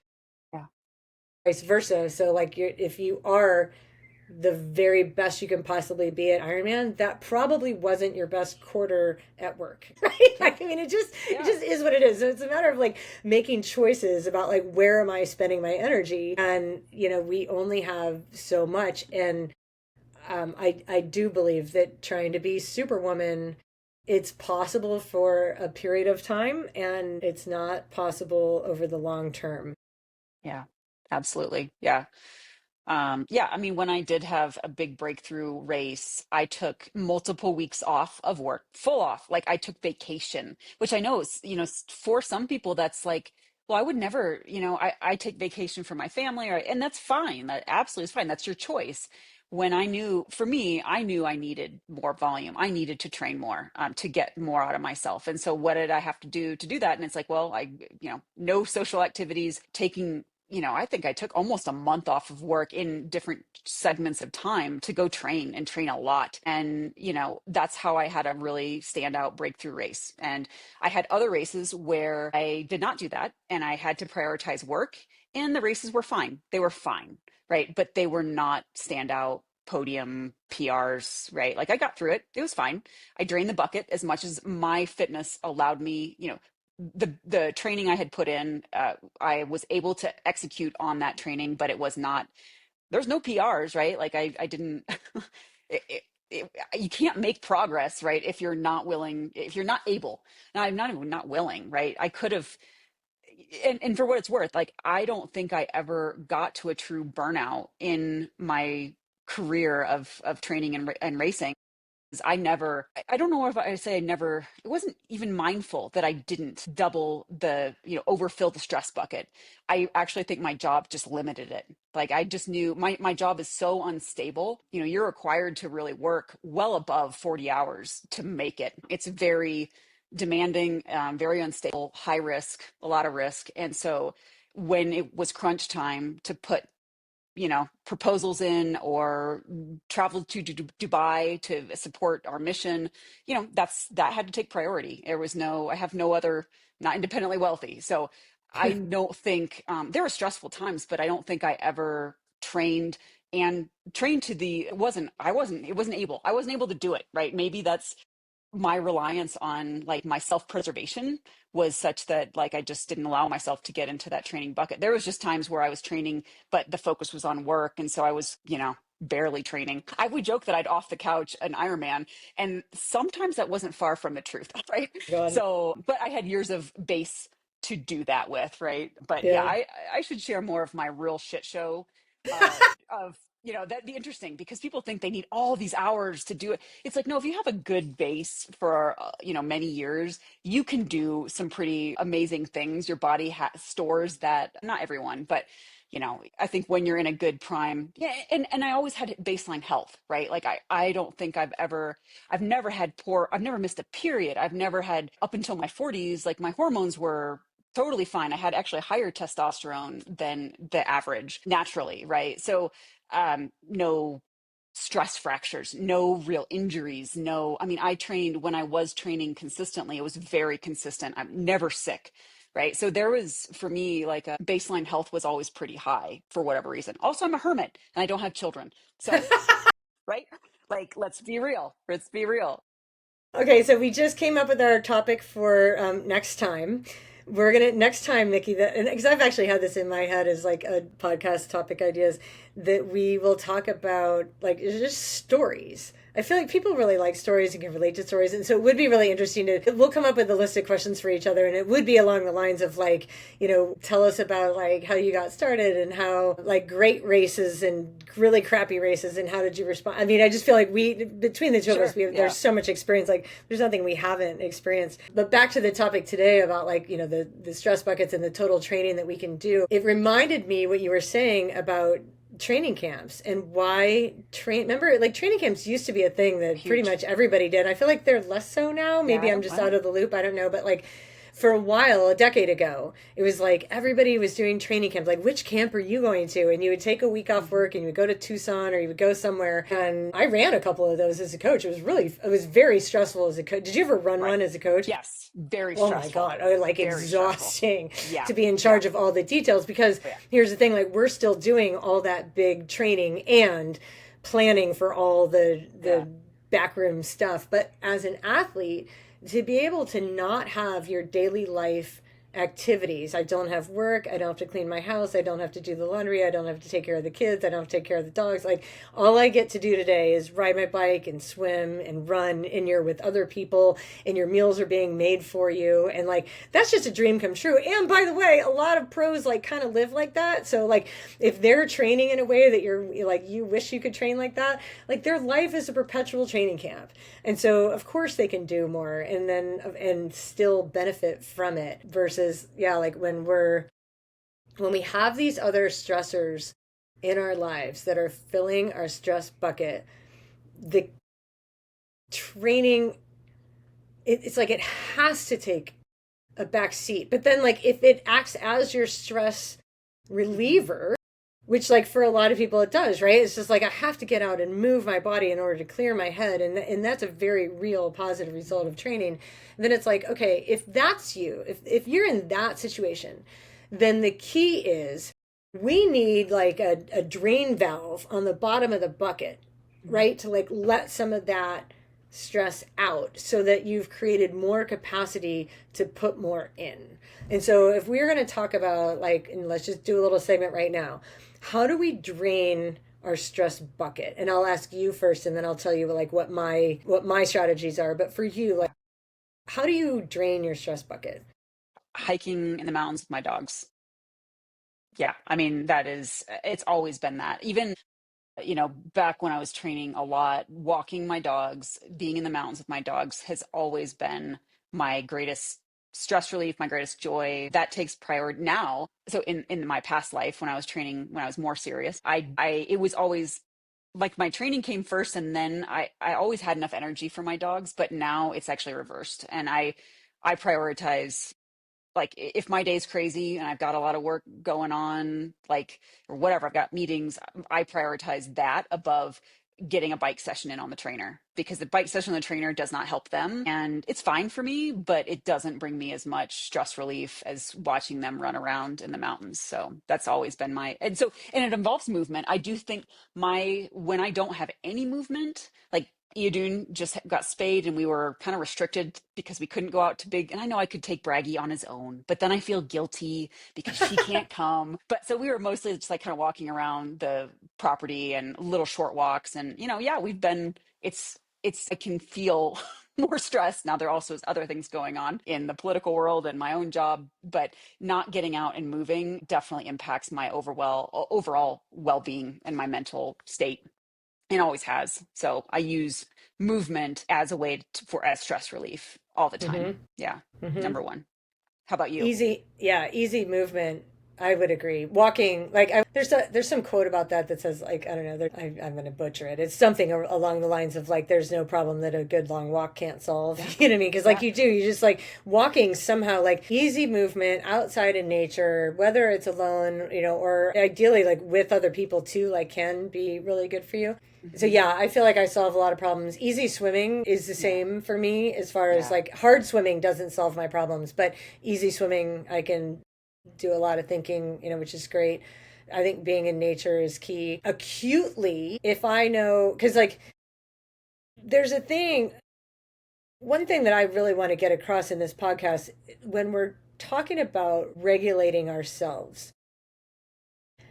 Yeah. vice versa. So like, if you are the very best you can possibly be at Ironman, that probably wasn't your best quarter at work, right? Yeah. Like, I mean, it just Yeah. is what it is. So it's a matter of like making choices about like, where am I spending my energy, and we only have so much. And I do believe that trying to be Superwoman, it's possible for a period of time, and it's not possible over the long term. Yeah. Absolutely. Yeah. Yeah, I mean, when I did have a big breakthrough race, I took multiple weeks off of work, full off. Like, I took vacation, which I know is, for some people, that's like, well, I would never, I take vacation for my family, or, and that's fine. That absolutely is fine. That's your choice. when for me, I knew I needed more volume. I needed to train more, to get more out of myself. And so what did I have to do that? And it's like, well, no social activities, taking, I think I took almost a month off of work in different segments of time to go train and train a lot. And, that's how I had a really standout breakthrough race. And I had other races where I did not do that and I had to prioritize work, and the races were fine. They were fine, right? But they were not standout podium PRs, right? Like I got through it. It was fine. I drained the bucket as much as my fitness allowed me, the training I had put in, I was able to execute on that training, but it was not, there's no PRs, right? Like I didn't, it, you can't make progress, right? If you're not willing, if you're not able. Now, I'm not even not willing, right? I could have, and for what it's worth, like I don't think I ever got to a true burnout in my career of training and racing. I don't know if I say I never, it wasn't even mindful that I didn't double overfill the stress bucket. I actually think my job just limited it. Like I just knew my job is so unstable. You're required to really work well above 40 hours to make it. It's very demanding, very unstable, high risk, a lot of risk. And so when it was crunch time to put proposals in or travel to Dubai to support our mission, that had to take priority. I have no other, not independently wealthy. So I don't think, there were stressful times, but I don't think I ever trained to the, it wasn't able, I wasn't able to do it, right? Maybe that's my reliance on like my self-preservation was such that like I just didn't allow myself to get into that training bucket. There was just times where I was training, but the focus was on work. And so I was, barely training. I would joke that I'd off the couch an Ironman, and sometimes that wasn't far from the truth, right? God. So, but I had years of base to do that with, right? But yeah, Yeah. I should share more of my real shit show, uh, of, that'd be interesting because people think they need all these hours to do it. It's like, no, if you have a good base for, many years, you can do some pretty amazing things. Your body stores that, not everyone, but I think when you're in a good prime, yeah. And I always had baseline health, right? Like I don't think I've never missed a period. I've never had, up until my 40s, like my hormones were totally fine. I had actually higher testosterone than the average naturally, right? So no stress fractures, no real injuries, no, I mean, when I was training consistently, it was very consistent. I'm never sick, right? So there was, for me, like a baseline health was always pretty high for whatever reason. Also, I'm a hermit and I don't have children. So, right? Like, let's be real. Let's be real. Okay, so we just came up with our topic for next time. We're gonna next time, Nikki. That and because I've actually had this in my head as like a podcast topic ideas that we will talk about like just stories. I feel like people really like stories and can relate to stories, and so it would be really interesting to. We'll come up with a list of questions for each other, and it would be along the lines of like, tell us about like how you got started and how like great races and really crappy races and how did you respond. I mean, I just feel like we between the two of us, Sure. Yeah. there's so much experience. Like, there's nothing we haven't experienced. But back to the topic today about like the stress buckets and the total training that we can do. It reminded me what you were saying about training camps and why remember like training camps used to be a thing that pretty Huge. much everybody did. I feel like they're less so now. Yeah. Maybe I'm just out of the loop, I don't know, but like for a while, a decade ago, it was like everybody was doing training camps. Like, which camp are you going to? And you would take a week off work and you would go to Tucson or you would go somewhere. And I ran a couple of those as a coach. It was very stressful as a coach. Did you ever run Right. one as a coach? Yes. Very Oh my stressful. God. Like Very exhausting stressful. Yeah. to be in charge of all the details because Yeah. here's the thing, like we're still doing all that big training and planning for all the Yeah. backroom stuff. But as an athlete, to be able to not have your daily life activities. I don't have work. I don't have to clean my house. I don't have to do the laundry. I don't have to take care of the kids. I don't have to take care of the dogs. Like all I get to do today is ride my bike and swim and run, and you're with other people and your meals are being made for you. And like, that's just a dream come true. And by the way, a lot of pros like kind of live like that. So like if they're training in a way that you're like, you wish you could train like that, like their life is a perpetual training camp. And so of course they can do more and still benefit from it versus, yeah, like when we have these other stressors in our lives that are filling our stress bucket, the training, it's like it has to take a back seat. But then, like, if it acts as your stress Mhm. reliever, which, like, for a lot of people it does, right? It's just like I have to get out and move my body in order to clear my head, and that's a very real positive result of training. And then it's like, okay, if that's you, if you're in that situation, then the key is we need like a drain valve on the bottom of the bucket, Mhm. right? To like let some of that stress out so that you've created more capacity to put more in. And so if we're going to talk about like, and let's just do a little segment right now, how do we drain our stress bucket? And I'll ask you first and then I'll tell you like what my strategies are. But for you, like, how do you drain your stress bucket? Hiking in the mountains with my dogs. Yeah, I mean, it's always been that. Even, back when I was training a lot, walking my dogs, being in the mountains with my dogs has always been my greatest stress relief, my greatest joy. That takes priority now. So in my past life, when I was training, when I was more serious, I it was always like my training came first, and then I always had enough energy for my dogs, but now it's actually reversed, and I prioritize, like, if my day's crazy and I've got a lot of work going on, like, or whatever, I've got meetings, I prioritize that above getting a bike session in on the trainer, because the bike session on the trainer does not help them, and it's fine for me, but it doesn't bring me as much stress relief as watching them run around in the mountains. So that's always been and it involves movement. I do think my when I don't have any movement, like Iodune just got spayed and we were kind of restricted because we couldn't go out to big, and I know I could take Braggy on his own, but then I feel guilty because she can't come. But so we were mostly just like kind of walking around the property and little short walks, and yeah, we've been it's I can feel more stress now. There also is other things going on in the political world and my own job, but not getting out and moving definitely impacts my overall well-being and my mental state, and always has. So I use movement as a way for as stress relief all the time. Mm-hmm. Yeah. Mm-hmm. Number one. How about you? Easy, yeah, easy movement. I would agree. Walking, like there's some quote about that says like I don't know. I'm going to butcher it. It's something along the lines of like there's no problem that a good long walk can't solve. Yeah. You know what I mean? Because like Yeah. you just like walking somehow like easy movement outside in nature, whether it's alone, or ideally like with other people too, like can be really good for you. So Hmm. yeah, I feel like I solve a lot of problems. Easy swimming is the Yeah. same for me as far as Yeah. like hard swimming doesn't solve my problems, but easy swimming I can do a lot of thinking, which is great. I think being in nature is key. Acutely, if I know, because like there's one thing that I really want to get across in this podcast when we're talking about regulating ourselves,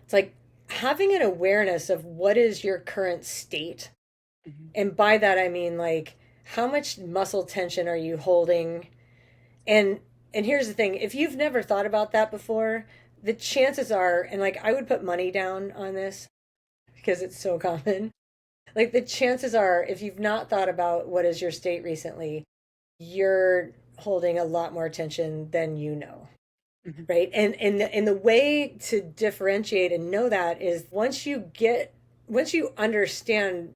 it's like having an awareness of what is your current state. Hmm. And by that, I mean like how much muscle tension are you holding? And and here's the thing, if you've never thought about that before, the chances are, and like I would put money down on this because it's so common. Like the chances are if you've not thought about what is your state recently, you're holding a lot more tension than you know. Hmm. Right? And the way to differentiate and know that is once you understand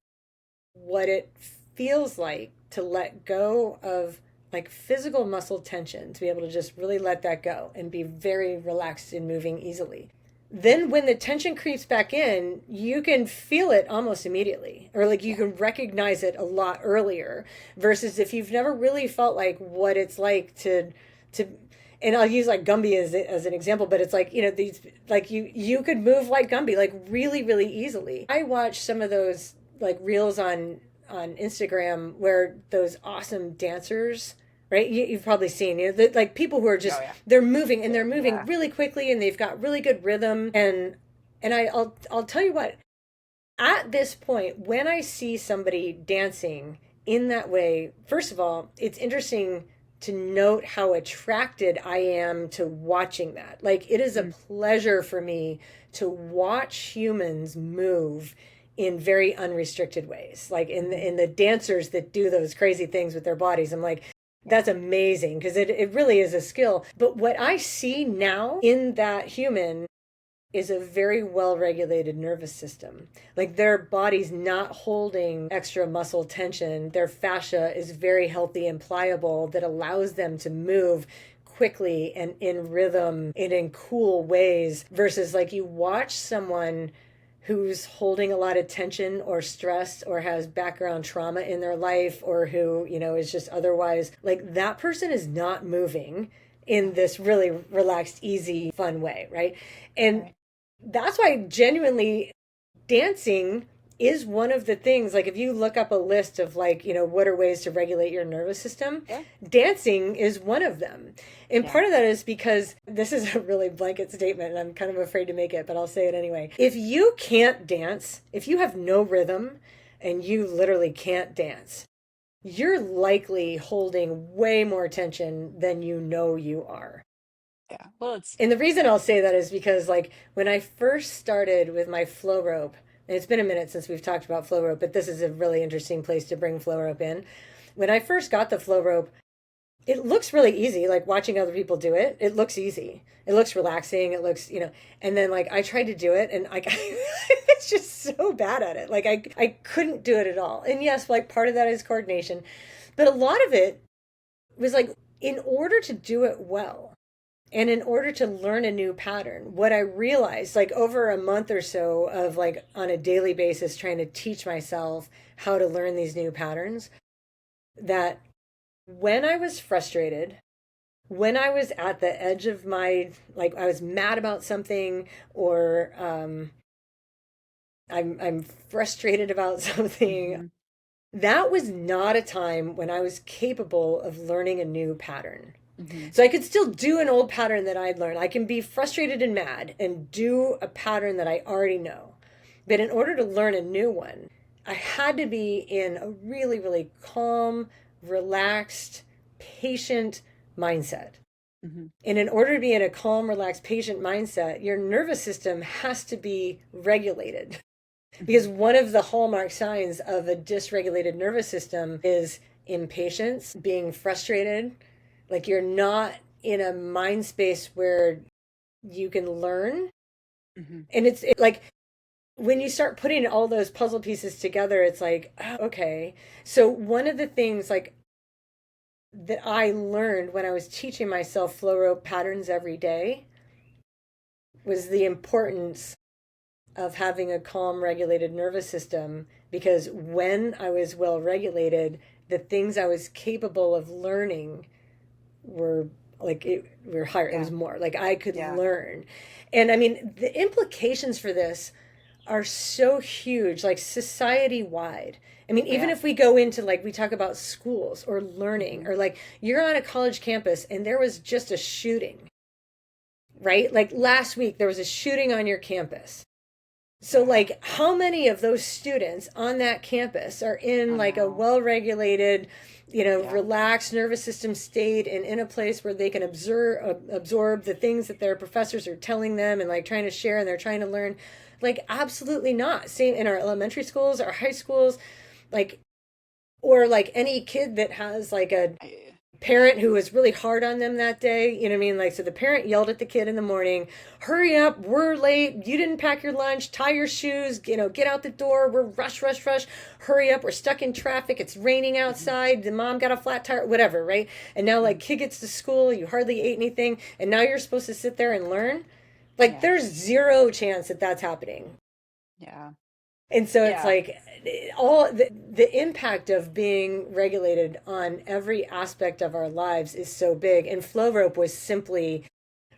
what it feels like to let go of like physical muscle tension, to be able to just really let that go and be very relaxed and moving easily. Then when the tension creeps back in, you can feel it almost immediately, or like you Yeah. can recognize it a lot earlier versus if you've never really felt like what it's like to and I'll use like Gumby as an example, but it's like, these like you could move like Gumby like really, really easily. I watch some of those like reels on Instagram where those awesome dancers, right? You've probably seen, like people who are Oh just yeah. they're moving and they're Yeah. moving Yeah. really quickly and they've got really good rhythm and I'll tell you what, at this point when I see somebody dancing in that way, first of all, it's interesting to note how attracted I am to watching that. Like it is a Mm. pleasure for me to watch humans move in very unrestricted ways. Like Hmm. in the dancers that do those crazy things with their bodies. I'm like, Yeah. that's amazing because it really is a skill. But what I see now in that human is a very well regulated nervous system. Like their body's not holding extra muscle tension. Their fascia is very healthy and pliable that allows them to move quickly and in rhythm and in cool ways versus like you watch someone who's holding a lot of tension or stress or has background trauma in their life or who, is just otherwise like that person is not moving in this really relaxed, easy, fun way, right? And Right. that's why genuinely dancing is one of the things like if you look up a list of like what are ways to regulate your nervous system, Yeah. dancing is one of them. And Yeah. part of that is because this is a really blanket statement and I'm kind of afraid to make it, but I'll say it anyway. If you can't dance, if you have no rhythm and you literally can't dance, you're likely holding way more tension than you are. Yeah. Well, it's And the reason I'll say that is because, like, when I first started with my flow rope, and it's been a minute since we've talked about flow rope, but this is a really interesting place to bring flow rope in. When I first got the flow rope, it looks really easy. Like watching other people do it, it looks easy. It looks relaxing. It looks, and then like I tried to do it and like I was just so bad at it. Like I couldn't do it at all. And yes, like part of that is coordination, but a lot of it was like in order to do it well, and in order to learn a new pattern, what I realized, like over a month or so of like on a daily basis trying to teach myself how to learn these new patterns, that when I was frustrated, when I was at the edge of my, like I was mad about something, or I'm frustrated about something, hmm that was not a time when I was capable of learning a new pattern. hmm So I could still do an old pattern that I'd learned. I can be frustrated and mad and do a pattern that I already know. But in order to learn a new one, I had to be in a really, really calm, relaxed, patient mindset. hmm And in order to be in a calm, relaxed, patient mindset, your nervous system has to be regulated. hmm Because one of the hallmark signs of a dysregulated nervous system is impatience, being frustrated, like you're not in a mind space where you can learn. hmm And it's like when you start putting all those puzzle pieces together, it's like, oh, okay. So one of the things like that I learned when I was teaching myself flow rope patterns every day was the importance of having a calm, regulated nervous system. Because when I was well regulated, the things I was capable of learning were like it were higher. It was Yeah. more like I could Yeah. learn. And I mean, the implications for this are so huge, like society wide. I mean, even Yeah. if we go into like we talk about schools or learning, hmm or like you're on a college campus and there was just a shooting, right? Like last week there was a shooting on your campus. So, Yeah. like, how many of those students on that campus are in I like a know. well regulated, Yeah. relaxed nervous system state and in a place where they can absorb the things that their professors are telling them and like trying to share and they're trying to learn? Like, absolutely not. Same in our elementary schools, our high schools, like, or like any kid that has like a I, parent who was really hard on them that day. You know what I mean? Like, so the parent yelled at the kid in the morning, hurry up, we're late. You didn't pack your lunch, tie your shoes, get out the door. We're rush, rush, rush. Hurry up. We're stuck in traffic. It's raining mhm, outside. The mom got a flat tire, whatever, right? And now, like, mhm. kid gets to school, you hardly ate anything, and now you're supposed to sit there and learn. Like, Yeah. there's zero chance that that's happening. Yeah. And so it's Yeah. like all the impact of being regulated on every aspect of our lives is so big. And flow rope was simply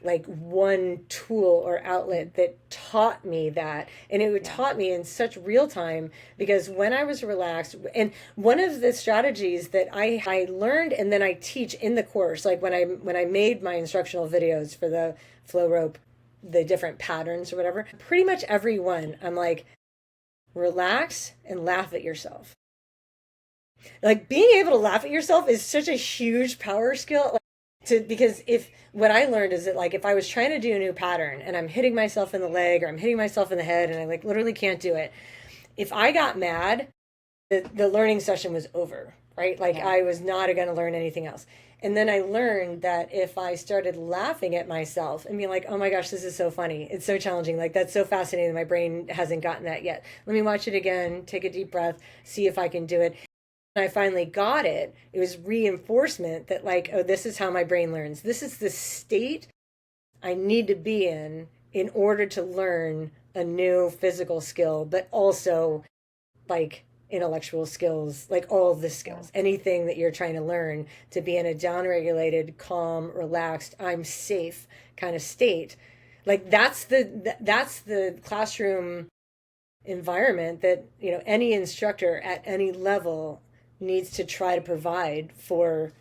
like one tool or Mhm. outlet that taught me that. And it Yeah. taught me in such real time because when I was relaxed, and one of the strategies that I learned and then I teach in the course, like when I made my instructional videos for the flow rope, the different patterns or whatever, pretty much every one, I'm like, relax and laugh at yourself. Like being able to laugh at yourself is such a huge power skill. Like, because if what I learned is that like if I was trying to do a new pattern and I'm hitting myself in the leg or I'm hitting myself in the head and I like literally can't do it, if I got mad, the learning session was over. right? Like Yeah. I was not going to learn anything else. And then I learned that if I started laughing at myself and being like, oh my gosh, this is so funny, it's so challenging, like that's so fascinating, my brain hasn't gotten that yet. Let me watch it again, take a deep breath, see if I can do it. And I finally got it. It was reinforcement that, like, oh, this is how my brain learns. This is the state I need to be in order to learn a new physical skill, but also like intellectual skills, like all of the Yeah. skills, anything that you're trying to learn to be in a downregulated, calm, relaxed, I'm safe kind of state. Like that's the classroom environment that, any instructor at any level needs to try to provide for,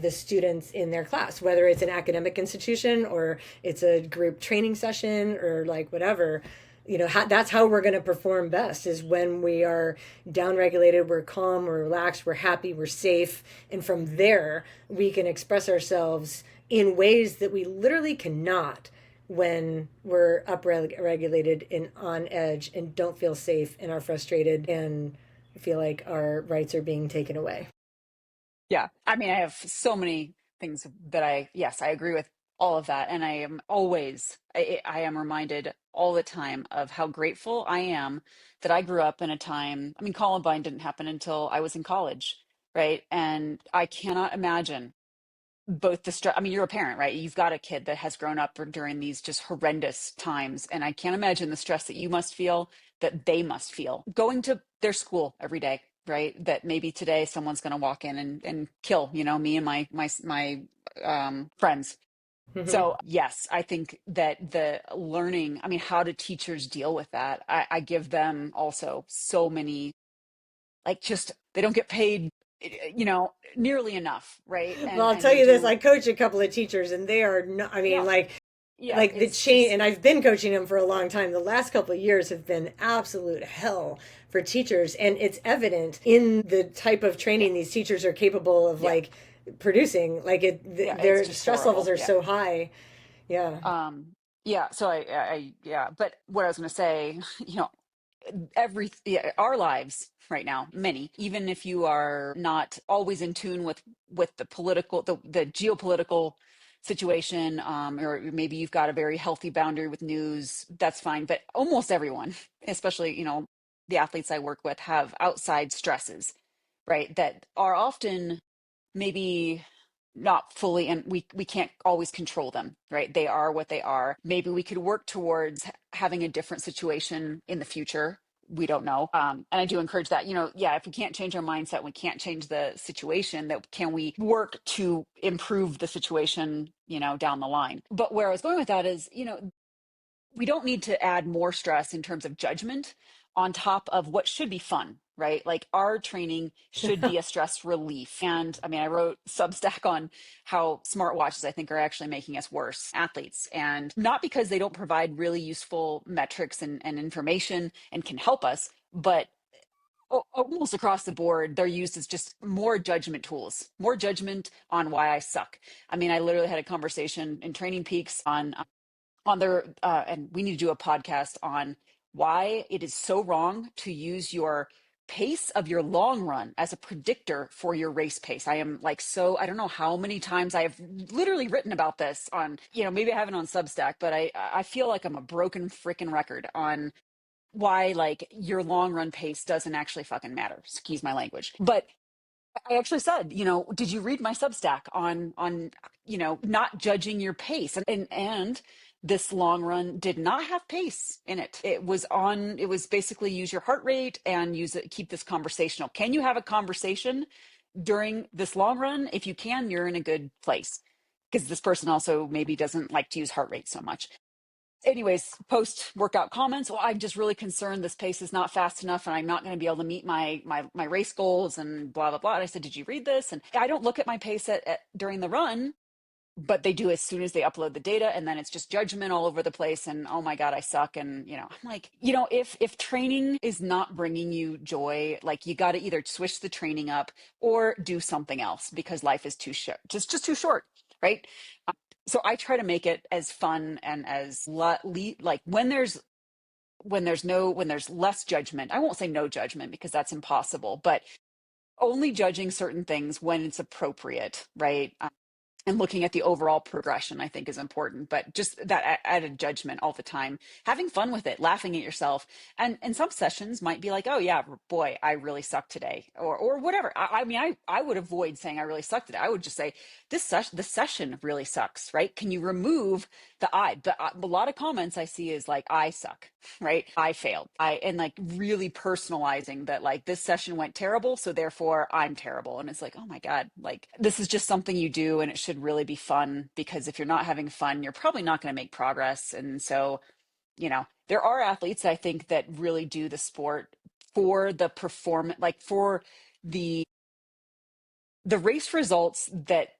the students in their class, whether it's an academic institution or it's a group training session or like whatever. That's how we're going to perform best, is when we are down regulated, we're calm, we're relaxed, we're happy, we're safe, and from there we can express ourselves in ways that we literally cannot when we're upregulated and on edge and don't feel safe and are frustrated and feel like our rights are being taken away. Yeah. I mean, I have so many things that yes, I agree with all of that. And I am always, I am reminded all the time of how grateful I am that I grew up in a time. I mean, Columbine didn't happen until I was in college, right? And I cannot imagine both the stress. I mean, you're a parent, right? You've got a kid that has grown up during these just horrendous times. And I can't imagine the stress that you must feel, that they must feel going to their school every day, right? That maybe today someone's going to walk in and kill, me and my friends. Mm-hmm. So yes, I think that the learning, I mean, how do teachers deal with that? I give them also so many, like, just, they don't get paid, nearly enough, right? Well, I'll And tell they you this: I do. coach a couple of teachers, and they are not. I mean, Yeah. Yeah, like the it's chain, just, and I've been coaching them for a long time. The last couple of years have been absolute hell for teachers, and it's evident in the type of yeah, training these teachers are capable of, yeah, like producing. Like yeah, it's their just stress levels horrible. are Yeah. so high. Yeah. Um, yeah, so yeah, but what I was going to say, yeah, our lives right now, many, even if you are not always in tune with the political, the geopolitical situation, or maybe you've got a very healthy boundary with news, that's fine. But almost everyone, especially, the athletes I work with, have outside stresses, right? That are often maybe not fully, and we can't always control them, right? They are what they are. Maybe we could work towards having a different situation in the future. We don't know. And I do encourage that, yeah, if we can't change our mindset, we can't change the situation, that can we work to improve the situation, down the line. But where I was going with that is, we don't need to add more stress in terms of judgment on top of what should be fun, right? Like, our training should be a stress relief. And I mean, I wrote Substack on how smartwatches, I think, are actually making us worse athletes. And not because they don't provide really useful metrics and information and can help us, but almost across the board, they're used as just more judgment tools, more judgment on why I suck. I mean, I literally had a conversation in Training Peaks on their and we need to do a podcast on why it is so wrong to use your pace of your long run as a predictor for your race pace. I am like, so I don't know how many times I have literally written about this on, maybe I haven't on Substack, but I feel like I'm a broken freaking record on why, like, your long run pace doesn't actually fucking matter. Excuse my language. But I actually said, did you read my Substack on not judging your pace? And this long run did not have pace in it. It was basically use your heart rate and use it, keep this conversational. Can you have a conversation during this long run? If you can, you're in a good place. Because this person also maybe doesn't like to use heart rate so much. Anyways, post workout comments, well, I'm just really concerned this pace is not fast enough and I'm not going to be able to meet my race goals and blah blah blah. And I said, did you read this? And I don't look at my pace during the run, but they do as soon as they upload the data, and then it's just judgment all over the place, and oh my god, I suck. And I'm like, if training is not bringing you joy, like, you got to either switch the training up or do something else, because life is too short, just too short, right? So I try to make it as fun and as like, when there's less judgment. I won't say no judgment, because that's impossible, but only judging certain things when it's appropriate, right? And looking at the overall progression, I think, is important. But just that added judgment all the time, having fun with it, laughing at yourself. And some sessions might be like, oh yeah, boy, I really suck today, or whatever. I mean, I would avoid saying I really suck today. I would just say this session really sucks, right? Can you remove the I? But a lot of comments I see is like, I suck, right? I failed. And like really personalizing that, like, this session went terrible, so therefore I'm terrible. And it's like, oh my God, like, this is just something you do and it should really be fun, because if you're not having fun, you're probably not going to make progress. And so, there are athletes, I think, that really do the sport for the performance, like for the race results that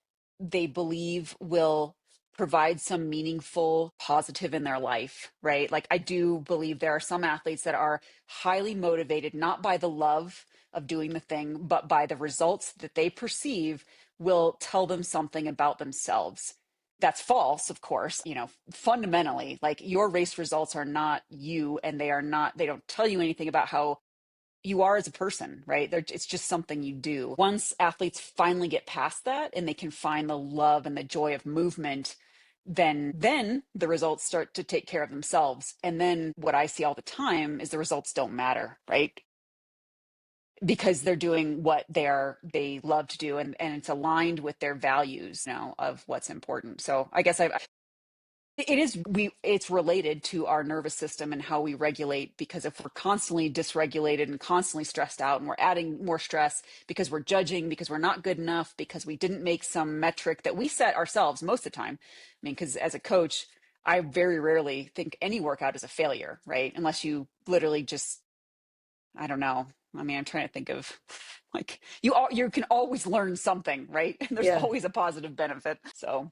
they believe will provide some meaningful positive in their life, right? Like, I do believe there are some athletes that are highly motivated, not by the love of doing the thing, but by the results that they perceive will tell them something about themselves. That's false, of course. Fundamentally, like, your race results are not you, and they don't tell you anything about how you are as a person, right? It's just something you do. Once athletes finally get past that and they can find the love and the joy of movement, then the results start to take care of themselves. And then what I see all the time is the results don't matter, right? Because they're doing what they love to do, and it's aligned with their values now of what's important. So I guess it's related to our nervous system and how we regulate, because if we're constantly dysregulated and constantly stressed out, and we're adding more stress because we're judging, because we're not good enough, because we didn't make some metric that we set ourselves most of the time. I mean, because as a coach, I very rarely think any workout is a failure, right? Unless you literally just, I don't know. I mean, I'm trying to think of, like, you can always learn something, right? And there's Yeah. always a positive benefit. So,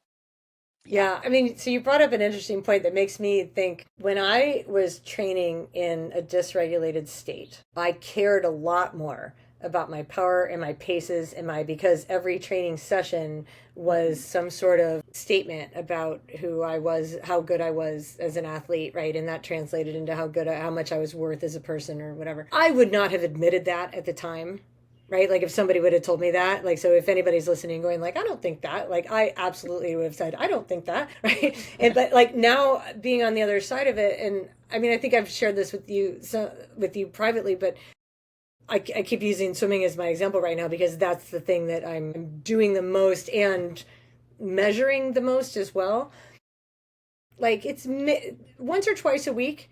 yeah. Yeah, I mean, so you brought up an interesting point that makes me think when I was training in a dysregulated state, I cared a lot more about my power and my paces and because every training session was some sort of statement about who I was, how good I was as an athlete, right? And that translated into how much I was worth as a person or whatever. I would not have admitted that at the time, right? Like if somebody would have told me that, like, so if anybody's listening going like, I don't think that, like, I absolutely would have said, I don't think that, right? And but like now being on the other side of it, and I mean, I think I've shared this with you, with you privately, but I keep using swimming as my example right now because that's the thing that I'm doing the most and measuring the most as well. Like it's once or twice a week.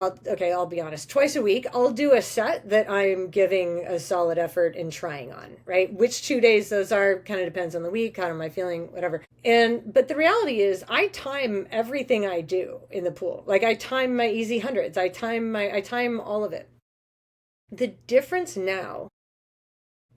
I'll be honest. Twice a week, I'll do a set that I'm giving a solid effort and trying on, right? Which 2 days those are kind of depends on the week, how am I feeling, whatever. But the reality is I time everything I do in the pool. Like I time my easy hundreds. I time all of it. The difference now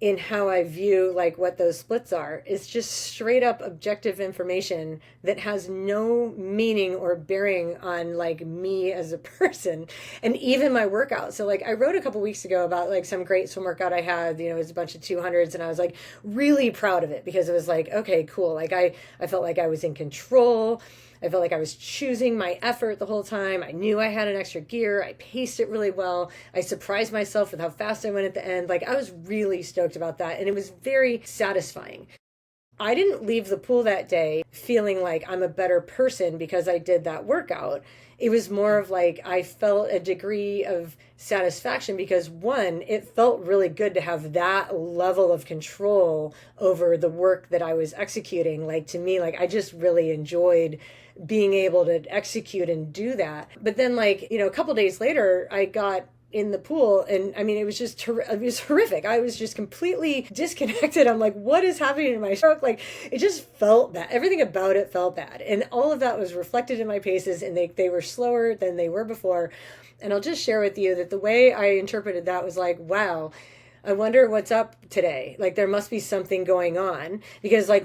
in how I view like what those splits are is just straight up objective information that has no meaning or bearing on like me as a person and even my workout. So like I wrote a couple weeks ago about like some great swim workout I had, it was a bunch of 200s and I was like really proud of it because it was like, okay, cool. Like I felt like I was in control. I felt like I was choosing my effort the whole time. I knew I had an extra gear. I paced it really well. I surprised myself with how fast I went at the end. Like I was really stoked about that. And it was very satisfying. I didn't leave the pool that day feeling like I'm a better person because I did that workout. It was more of like I felt a degree of satisfaction because one, it felt really good to have that level of control over the work that I was executing. Like to me, like I just really enjoyed being able to execute and do that. But then like, a couple days later, I got in the pool and I mean it was horrific. I was just completely disconnected. I'm like, what is happening in my stroke? Like it just felt bad. Everything about it felt bad, and all of that was reflected in my paces, and they were slower than they were before. And I'll just share with you that the way I interpreted that was like, wow, I wonder what's up today. Like there must be something going on because like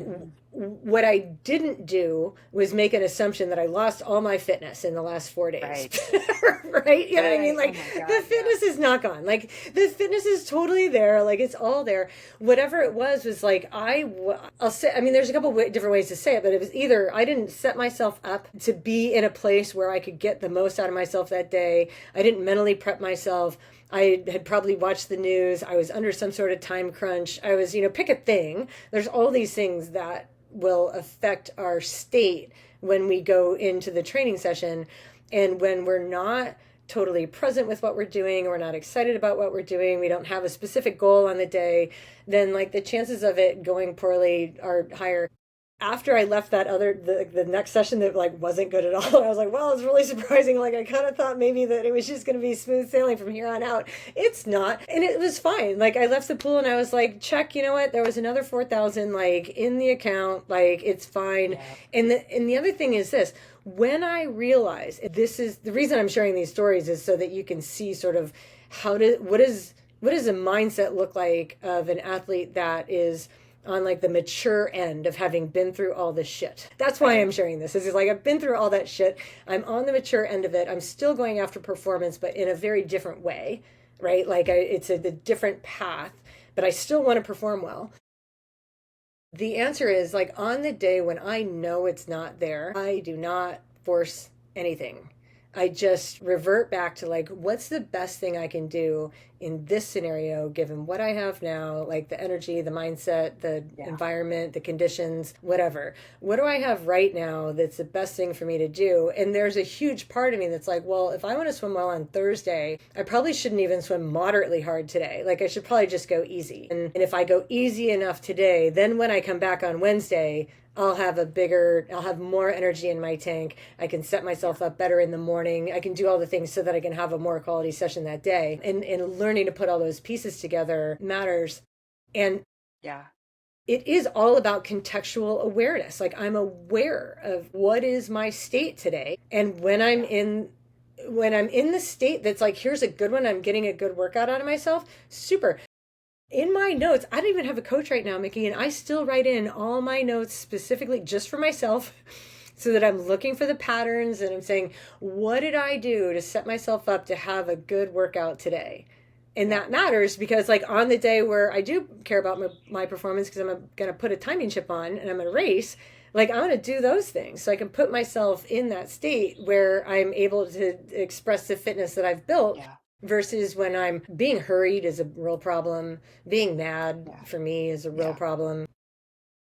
what I didn't do was make an assumption that I lost all my fitness in the last 4 days. Right. Right? You know what I mean? Right. Like Oh my God, the fitness is not gone. Like the fitness is totally there. Like it's all there. Whatever it was like, I'll say, I mean, there's a couple different ways to say it, but it was either I didn't set myself up to be in a place where I could get the most out of myself that day. I didn't mentally prep myself. I had probably watched the news. I was under some sort of time crunch. I was, pick a thing. There's all these things that will affect our state when we go into the training session. And when we're not totally present with what we're doing, we're not excited about what we're doing, we don't have a specific goal on the day, then like the chances of it going poorly are higher. After I left that the next session that like wasn't good at all, I was like, well, it's really surprising. Like I kind of thought maybe that it was just going to be smooth sailing from here on out. It's not, and it was fine. Like I left the pool and I was like, check. You know what? There was another 4,000 like in the account. Like it's fine. Yeah. And the other thing is this: when I realized this is the reason I'm sharing these stories is so that you can see sort of what does a mindset look like of an athlete that is on like the mature end of having been through all this shit. That's why I'm Right. sharing this. Is like I've been through all that shit. I'm on the mature end of it. I'm still going after performance, but in a very different way, right? Like it's a different path, but I still want to perform well. The answer is like on the day when I know it's not there, I do not force anything. I just revert back to like, what's the best thing I can do in this scenario, given what I have now, like the energy, the mindset, the Yeah. environment, the conditions, whatever. What do I have right now that's the best thing for me to do? And there's a huge part of me that's like, well, if I want to swim well on Thursday, I probably shouldn't even swim moderately hard today. Like I should probably just go easy. And if I go easy enough today, then when I come back on Wednesday, I'll have more energy in my tank. I can set Yeah. myself up better in the morning. I can do all the things so that I can have a more quality session that day. And learning to put all those pieces together matters. And Yeah. it is all about contextual awareness. Like I'm aware of what is my state today. And Yeah. when I'm in the state that's like, here's a good one, I'm getting a good workout out of myself, super. In my notes, I don't even have a coach right now, Mikki, and I still write in all my notes specifically just for myself so that I'm looking for the patterns and I'm saying, what did I do to set myself up to have a good workout today? And Yeah. that matters because, like, on the day where I do care about my performance because I'm going to put a timing chip on and I'm going to race, like, I'm going to do those things so I can put myself in that state where I'm able to express the fitness that I've built Yeah. versus when I'm being hurried is a real problem. Being mad Yeah. for me is a real Yeah. problem.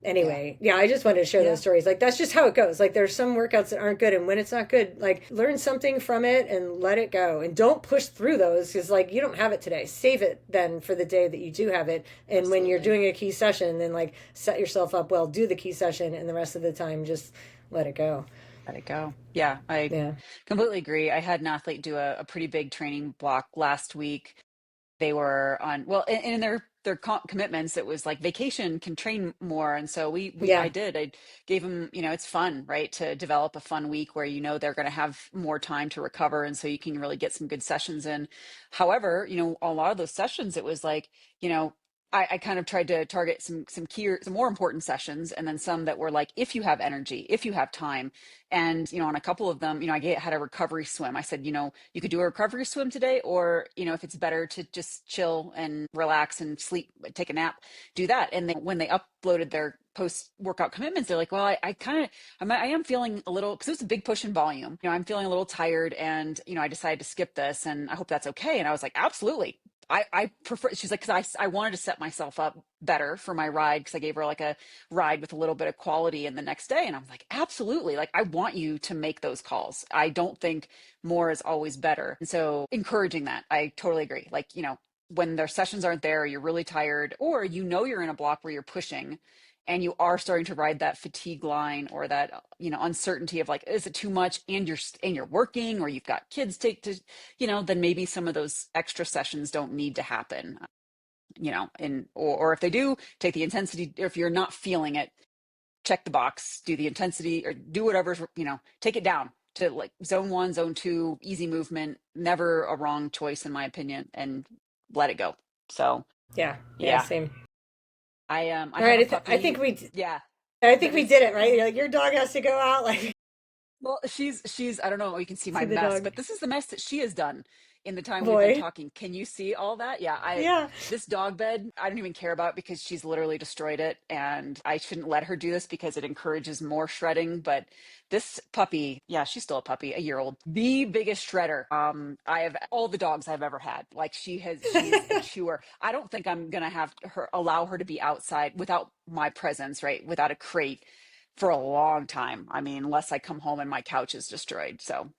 Yeah. Anyway, yeah, I just wanted to share those Yeah. stories. Like that's just how it goes. Like there's some workouts that aren't good, and when it's not good, like learn something from it and let it go, and don't push through those because like you don't have it today. Save it then for the day that you do have it. And when you're Absolutely. doing a key session, then like set yourself up well. Do the key session, and the rest of the time just let it go. Let it go. Yeah, I Yeah, completely agree. I had an athlete do a pretty big training block last week. They were on, well, in their commitments, it was like vacation can train more. And so yeah, I gave them, it's fun, right, to develop a fun week where they're going to have more time to recover, and so you can really get some good sessions in. However, a lot of those sessions, it was like, you know I kind of tried to target some key, some more important sessions, and then some that were like, if you have energy, if you have time. And on a couple of them, had a recovery swim. I said, you could do a recovery swim today, or if it's better to just chill and relax and sleep, take a nap, do that. And then when they uploaded their post workout commitments, they're like, well, I am feeling a little, because it was a big push in volume. I'm feeling a little tired, and I decided to skip this, and I hope that's okay. And I was like, absolutely. I prefer, she's like, because I wanted to set myself up better for my ride, because I gave her like a ride with a little bit of quality in the next day. And I'm like, absolutely. Like, I want you to make those calls. I don't think more is always better. And so encouraging that, I totally agree. Like, when their sessions aren't there, you're really tired, or you're in a block where you're pushing and you are starting to ride that fatigue line, or that uncertainty of like, is it too much, and you're working, or you've got kids take to, then maybe some of those extra sessions don't need to happen. And or if they do, take the intensity. If you're not feeling it, check the box, do the intensity, or do whatever's, take it down to like zone 1, zone 2, easy movement, never a wrong choice in my opinion, and let it go. So yeah, yeah. yeah, Same. I All have right, a I puppy. think we Yeah, I think that we is did it right. Like your dog has to go out. Like Well, she's I don't know if you can see See my the mess, dog. but this is the mess that she has done in the time we've been Boy. talking. Can you see all that? Yeah, I Yeah. this dog bed, I don't even care about because she's literally destroyed it and I shouldn't let her do this because it encourages more shredding, but this puppy, yeah, she's still a puppy, a year old. The biggest shredder. I have all the dogs I've ever had. Like she's a chewer. I don't think I'm going to have her allow her to be outside without my presence, right? Without a crate for a long time. I mean, unless I come home and my couch is destroyed. So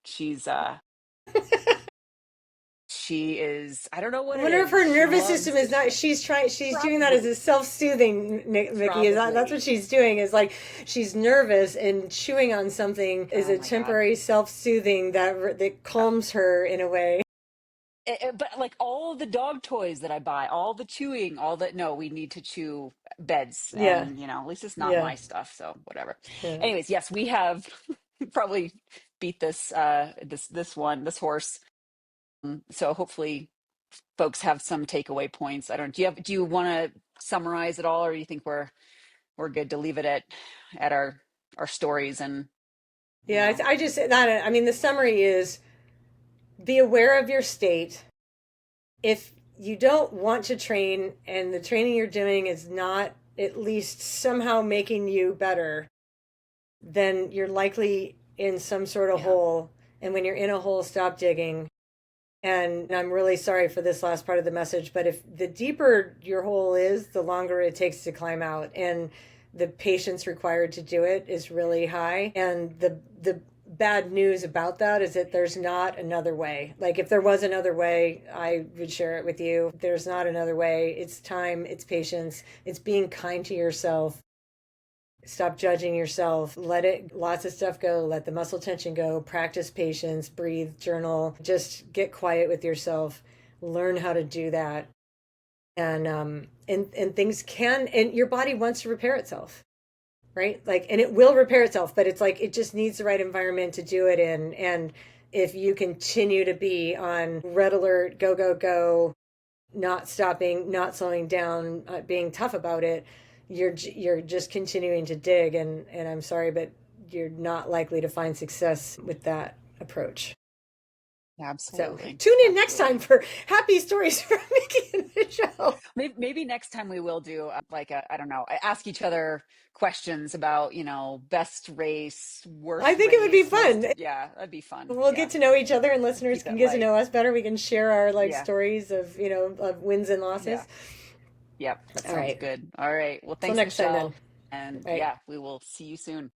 she is, I don't know I what it wonder if is. her She nervous system loves to is not, shred. she's trying, she's doing that as Probably. a self-soothing, Mickey. Is that, that's what Probably. she's doing, is like she's nervous and chewing on something is Oh a my God. temporary self-soothing that Uh, calms her in a way. but like all the dog toys that I buy, all the chewing, all that, no, we need to chew beds. Yeah. And, at least it's not Yeah. my stuff. So whatever. Yeah. Anyways, yes, we have probably beat this horse. So hopefully folks have some takeaway points. I don't, do you want to summarize it all or do you think we're good to leave it at our stories and you Yeah. know, I just, that, I mean, the summary is be aware of your state. If you don't want to train and the training you're doing is not at least somehow making you better, then you're likely in some sort of yeah, hole. And when you're in a hole, stop digging. And I'm really sorry for this last part of the message, but if the deeper your hole is, the longer it takes to climb out. And the patience required to do it is really high. And the bad news about that is that there's not another way. Like if there was another way, I would share it with you. There's not another way. It's time, it's patience, it's being kind to yourself. Stop judging yourself. Let it, lots of stuff go. Let the muscle tension go. Practice patience, breathe, journal. Just get quiet with yourself. Learn how to do that. And things can, and your body wants to repair itself, right? Like, and it will repair itself, but it's like it just needs the right environment to do it in. And if you continue to be on red alert, go, go, go, not stopping, not slowing down, being tough about it, you're just continuing to dig, and I'm sorry, but you're not likely to find success with that approach. So absolutely. tune in next time Absolutely. for happy stories from Mickey and Michelle. Maybe next time we will do like I don't know, ask each other questions about, best race, I worst think it would be race, fun. yeah, that'd be fun. We'll Yeah. get to know each other, and listeners Keep can it get to light. know us better. We can share our like Yeah. stories of of wins and Yeah. losses. Yep. That All sounds right. good. All right. Well, Till thanks, next time then. Michelle. And All right. yeah, we will see you soon.